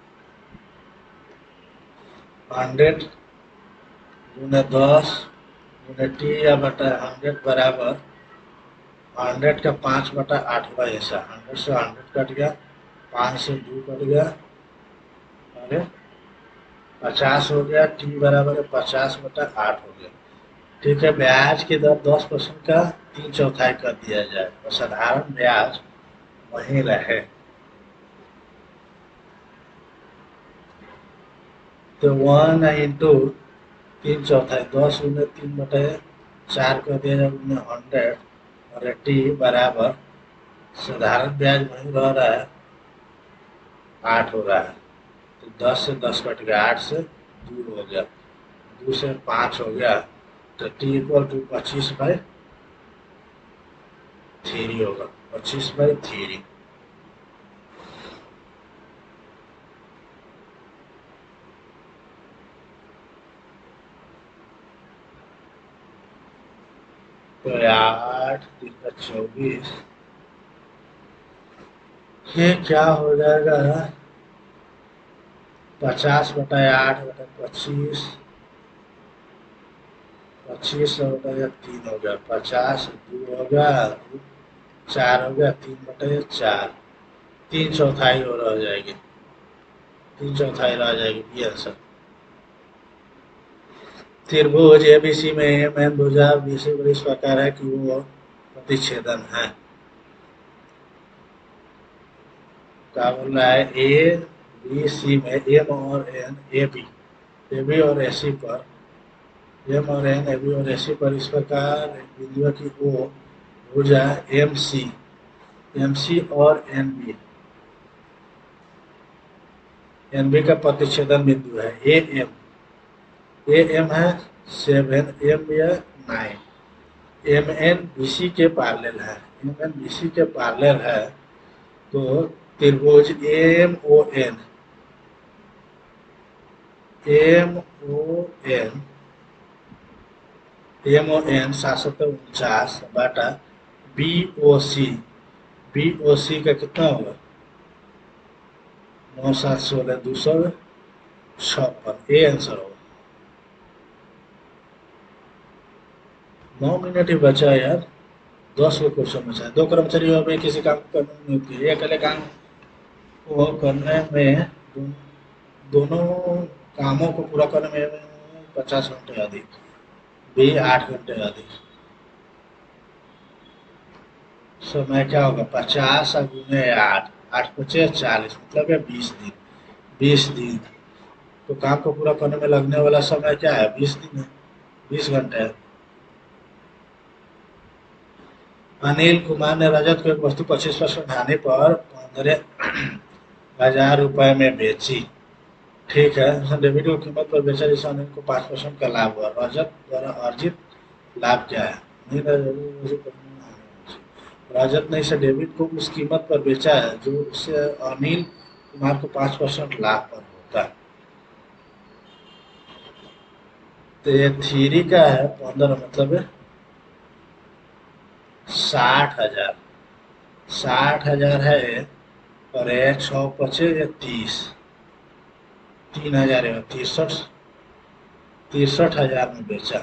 100 गुने 10 गुने टी या बटा 100 बराबर 100 का 5/8वां हिस्सा, 100 से 100 कट गया, 5 से 2 कट गया, अरे 50 हो गया, टी बराबर है 50/8 हो गया। ठीक है, ब्याज की दर 10% का 3/4 कर दिया जाए और साधारण ब्याज वही रहे। तो 1 इंटू 3/4, 10 गुने 3 बटे 4 कर दिया जाए 100 और टी बराबर साधारण ब्याज वही रह रहा है 8 हो रहा है। तो 10 से 10 कट गया, 8 से 2 हो गया, 2 से 5 हो गया, तो टी इक्वल टू 25/3 होगा, 25/3। तो 8 3 का 24, ये क्या हो जाएगा, 50/8/25, 25/3 हो गया, 50, 2 हो गया, 4 हो गया, 3/4, 3/4 हो रह जाएगी, 3/4 रह जाएगी बी आंसर। त्रिभुज एबीसी में एम एन भुजा बीसी बड़ी इस प्रकार है कि वो प्रतिच्छेदन है। क्या बोल रहा है, ए बी सी में एम और एन ए बी और ए सी पर, एम और एन ए बी और ए सी पर इस प्रकार बिंदु की ओ भुजा एम सी और एन बी का प्रतिच्छेदन बिंदु है ए एम है 7, एम या 9, एम एन बी सी के पैरेलल है, एम एन बी सी के पैरेलल है। तो त्रिभुज M O N 749 B O C का कितना होगा, 9 7 16 256, ए आंसर होगा। 9 मिनट ही बचा है यार, 10 क्वेश्चन बचा है। 2 कर्मचारी में किसी काम को करने में होती है, ये अकेले काम को करने में दोनों कामों को पूरा करने में 50 घंटे अधिक, बी 8 घंटे अधिक। समय क्या होगा, 50 गुने 8, 8×5 = 40, मतलब है 20 दिन, 20 दिन। तो काम को पूरा करने में लगने वाला समय क्या है, 20 दिन है, 20 घंटे है। अनिल कुमार ने रजत को एक वस्तु 25% हानि पर 15,000 रुपए में बेची। ठीक है, उसने डेबिट को कीमत पर बेचा जिससे अनिल को 5% का लाभ हुआ। रजत द्वारा अर्जित लाभ क्या है, रजत ने इसे डेबिट को उस कीमत पर बेचा है जो उससे अनिल कुमार को 5% लाभ पर होता है। तो ये थ्री का है 15, मतलब है 60,000, 60,000 है और ये 6×5 = 30, 3,000 है, 63,000 में बेचा।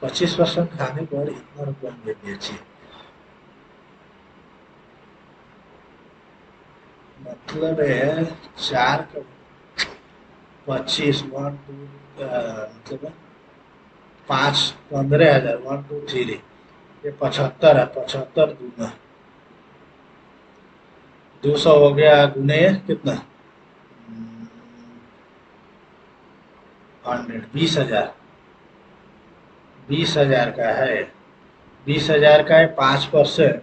25% खाने पर इतना रुपये में बेची, मतलब है 4×25, 1 2, मतलब 5, 15,000, 1 2 3, ये 75 है, 75 दूना 200 हो गया, गुने कितना 100, 20,000, 20,000 का है, 20,000 का है 5%,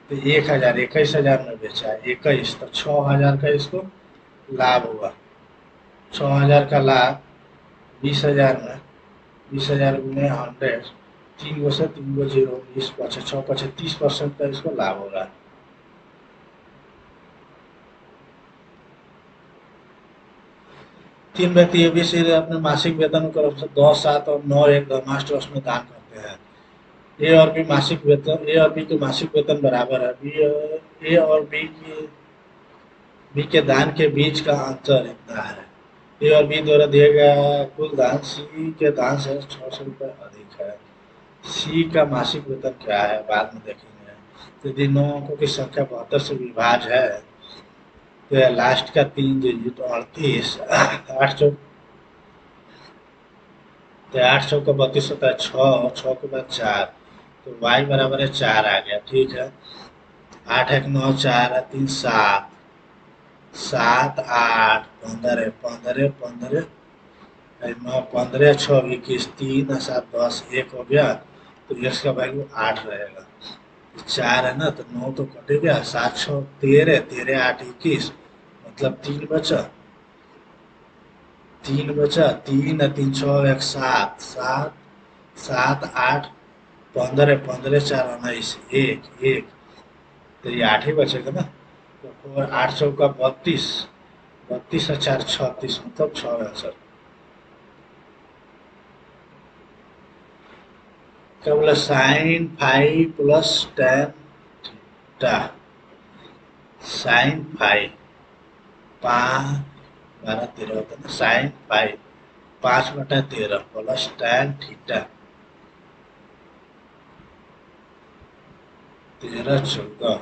तो 1,000, 21,000 में बेचा है, 21, तो 6,000 का इसको लाभ हुआ। 6,000 का लाभ 20,000 में, 20,000 गुने 100, 3 से 3 0, 20 5 6 5 30% का इसको लाभ हो रहा है। तीन व्यक्ति एबीसी अपने मासिक वेतन को 10 7 और 9 एक धर्माष्ट ट्रस्ट में दान करते हैं। ए और बी मासिक वेतन, ए और बी के मासिक वेतन बराबर है, ए और बी के दान के बीच का अंतर इतना है। ए और बी द्वारा दिया गया कुल दान सी के दान से 600 रुपये अधिक है। सी का मासिक वेतन क्या है बाद में देखेंगे। तो यदि 9 अंकों की संख्या 72 से विभाज्य है तो लास्ट का 3 डिजिट 38, 800, तो 8 का 32 होता है 6, और 6 के बाद 4, तो y बराबर है 4 आ गया। ठीक है, 8 1 9 4 3 7, 7 8 15 15 15 9 15 6 21 3 7 10 1 हो गया, तो x का वैल्यू 8 रहेगा। 4 है ना, तो 9 तो कट गया, 7 6 13 13 8 21, मतलब 3 बचा, 3 बचा, 3 3 6 1 7 7 7 8 15 15 4 19 1 1, तो ये 8 ही बचेगा ना। तो 8 चौका 32, 32 और 4 36, मतलब 6 आंसर। क्या बोला? Sine five plus ten theta, sine five 5 12 13 होता है ना, sine five 5/13 plus ten theta 13 14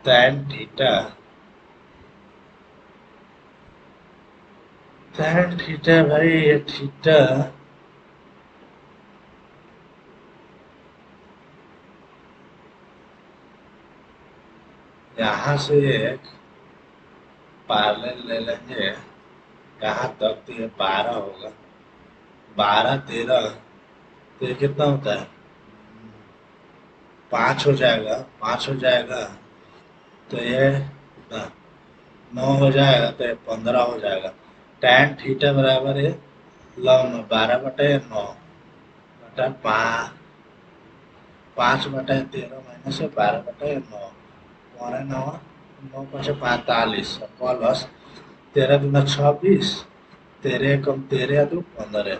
ten theta, ten theta भाई, ये थीटा यहाँ से एक पैरेलल ले लेंगे यहाँ तक, तो ये 12 होगा, 12 13, तो ये कितना होता है? 5 हो जाएगा, 5 हो जाएगा, तो ये कितना? 9 हो जाएगा, तो ये 15 हो जाएगा। tan थीटा बराबर है लम 12/9 बटा 5/13 माइनस 12/9, 9 9 5 45 प्लस 13 दूना 26, 13 कम 13 दो 15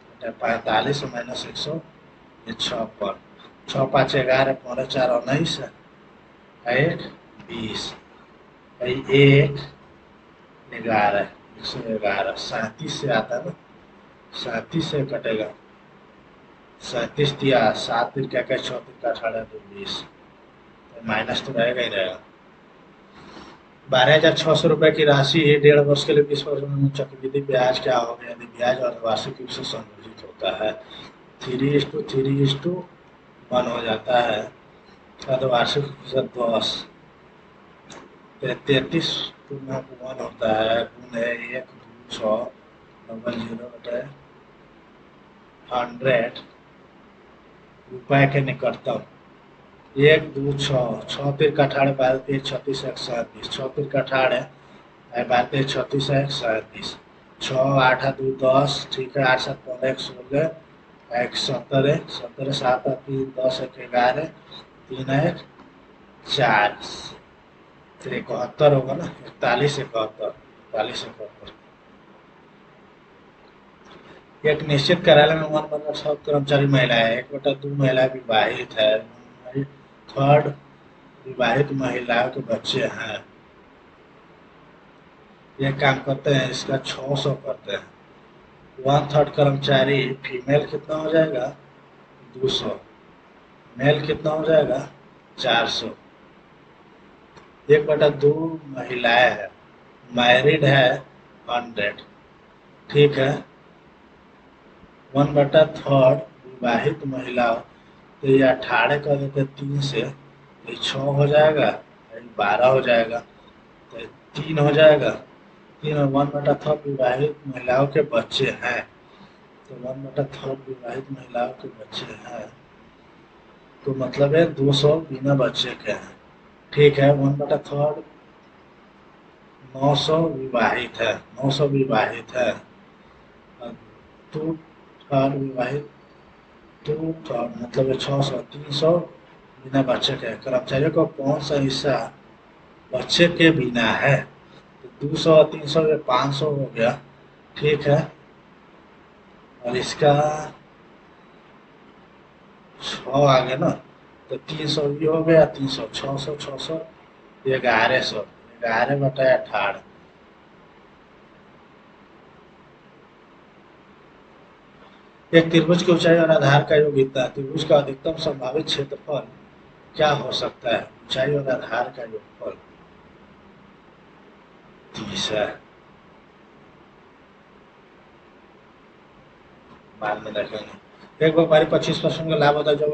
बटा 45 माइनस 156, 6 5 11 15 4 19, 1 20, एक 11 111, 37 से आता है ना, 37 से कटेगा, 37 दिया, 7 दिन क्या 6 दिन का 18 तो माइनस तो रहेगा ही रहेगा। 12,600 रुपए की राशि 1.5 वर्ष के लिए 20% चक्रवृद्धि ब्याज क्या होगा यदि ब्याज और वार्षिक रूप से संयोजित होता है? 3:3:1 हो जाता है, अर्धवार्षिक प्रतिशत 10, 33:1 होता है, गुण है 1 2 6 डबल 0/100 रुपए के निकटतम, 1 2 6 6 तिरक 18 12 3 36 1 37, 6 तिरक 18 12 3 36 1 37, 6 8 2 10, ठीक है, 8 7 15 1 16 1 17 17 7 3 10 1 11 3 1 4, 71 होगा ना, 41 71 41 71। एक निश्चित कार्यालय में 1/7 कर्मचारी महिला है, 1/2 महिला विवाहित है, थर्ड विवाहित महिलाओं के बच्चे हैं, ये काम करते हैं, इसका 600 करते हैं। 1/3 कर्मचारी फीमेल कितना हो जाएगा? 200, मेल कितना हो जाएगा? 400। 1/2 महिलाएं है, मैरिड है 100, ठीक है। 1/3 विवाहित महिलाओं, तो ये 18 कर देते 3 से, ये 6 हो जाएगा, 12 हो जाएगा, तो 3 हो जाएगा, 3 और 1/3 विवाहित महिलाओं के बच्चे हैं, तो 1/3 विवाहित महिलाओं के बच्चे हैं, तो मतलब है 200 बिना बच्चे के हैं, ठीक है। 1/3 900 विवाहित है, 900 विवाहित है, 2/3 विवाहित, 2/3 मतलब है 600, 300 बिना बच्चे के। कर्मचारियों को कौन सा हिस्सा बच्चे के बिना है? तो 200 और 300 में 500 हो गया, ठीक है, और इसका 6 आ गया ना, तो 300 भी हो गया, 300 600 600 1100, 11/18। एक त्रिभुज की ऊंचाई और आधार का योग इतना है, त्रिभुज का अधिकतम संभावित क्षेत्रफल क्या हो सकता है? ऊंचाई और आधार का योगफल 30 है, बाद में देखेंगे। एक व्यापारी 25% का लाभ होता है जब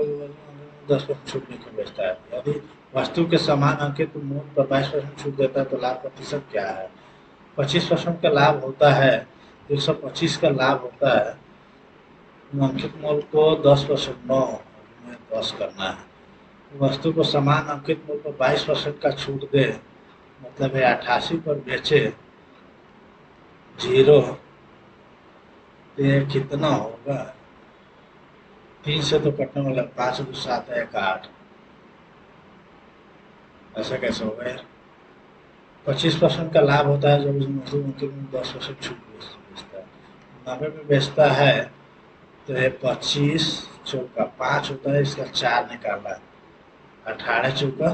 10% छूट नहीं बेचता है, यदि वस्तु के समान अंकित मूल्य पर 22% छूट देता है तो लाभ प्रतिशत क्या है? 25% का लाभ होता है 125 का लाभ होता है, अंकित मूल्य को 10% 9 में 10 करना है। वस्तु को समान अंकित मूल्य पर 22% का छूट दे, मतलब है 88 पर बेचे 0, तो ये कितना होगा? 3 से तो कटने वाला, 5 2 7 1 8, ऐसा कैसे होगा यार? 25% का लाभ होता है जब उसमें वस्तु अंकित मूल्य 10% छूट बेचता है। 90 में बेचता है तो ये 25 चौका 5 होता है, इसका 4 निकालना है। 18 चौका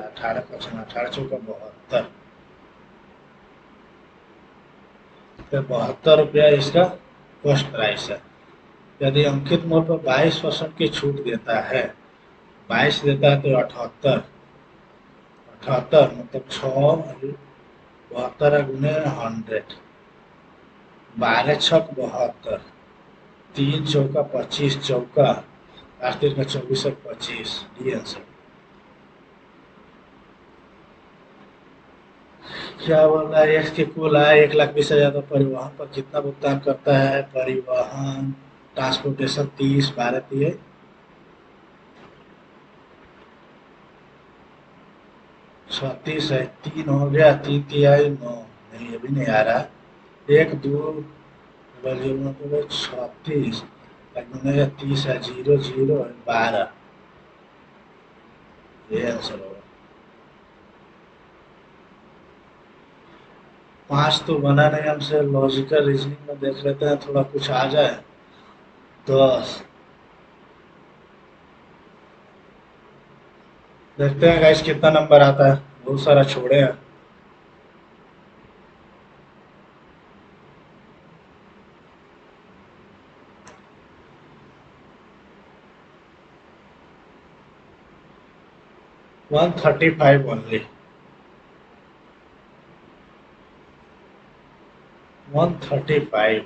18 चौका 72, तो 72 रुपया इसका कॉस्ट प्राइस है। यदि अंकित मूल्य पर 22% की छूट देता है, 22 देता है तो 78, 78 मतलब 6 72 गुने 100, 12 छक 72, 3 चौका 25 चौका 8 3 का 24 25, डी आंसर। क्या बोल रहा है? इसकी कुल आय 1,20,000, तो परिवहन पर कितना भुगतान करता है? परिवहन ट्रांसपोर्टेशन 30, 12 दिए 36 है, 3 हो गया, 3 तिहाई 9, नहीं अभी नहीं आ रहा। 1 2 36 गुने 30 है, 0 0 है, 12, ये आंसर होगा। 5 तो बना नहीं हमसे, लॉजिकल रीजनिंग में देख लेते हैं थोड़ा कुछ आ जाए। 10 देखते हैं गाइस कितना नंबर आता है, बहुत सारा छोड़े हैं। One 35 only, 135।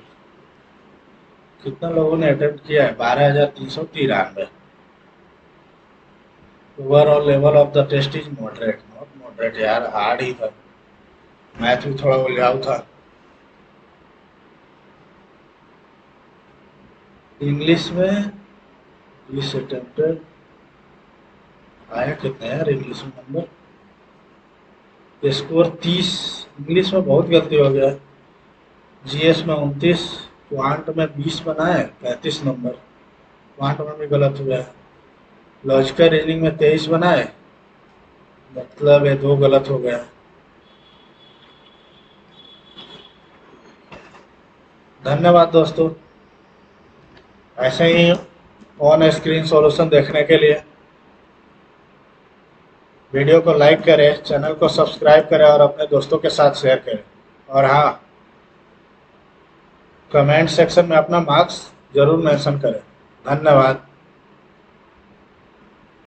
कितना लोगों ने अटेम्प्ट किया है? 12,393। Overall level of the test is moderate, not moderate यार, हार्ड ही था। मैथ भी थोड़ा उलझाऊ था। इंग्लिश में 20 अटेम्प्टेड, आया कितना यार इंग्लिश में नंबर? स्कोर 30, इंग्लिश में बहुत गलती हो गया। जीएस में 29, क्वांट में 20 बनाए 35 नंबर, क्वांट में भी गलत हुआ है। लॉजिकल रीजनिंग में 23 बनाए, मतलब ये 2 गलत हो गया। धन्यवाद दोस्तों, ऐसे ही ऑन स्क्रीन सॉल्यूशन देखने के लिए वीडियो को लाइक करें, चैनल को सब्सक्राइब करें और अपने दोस्तों के साथ शेयर करें। और हाँ, कमेंट सेक्शन में अपना मार्क्स जरूर मेंशन करें। धन्यवाद।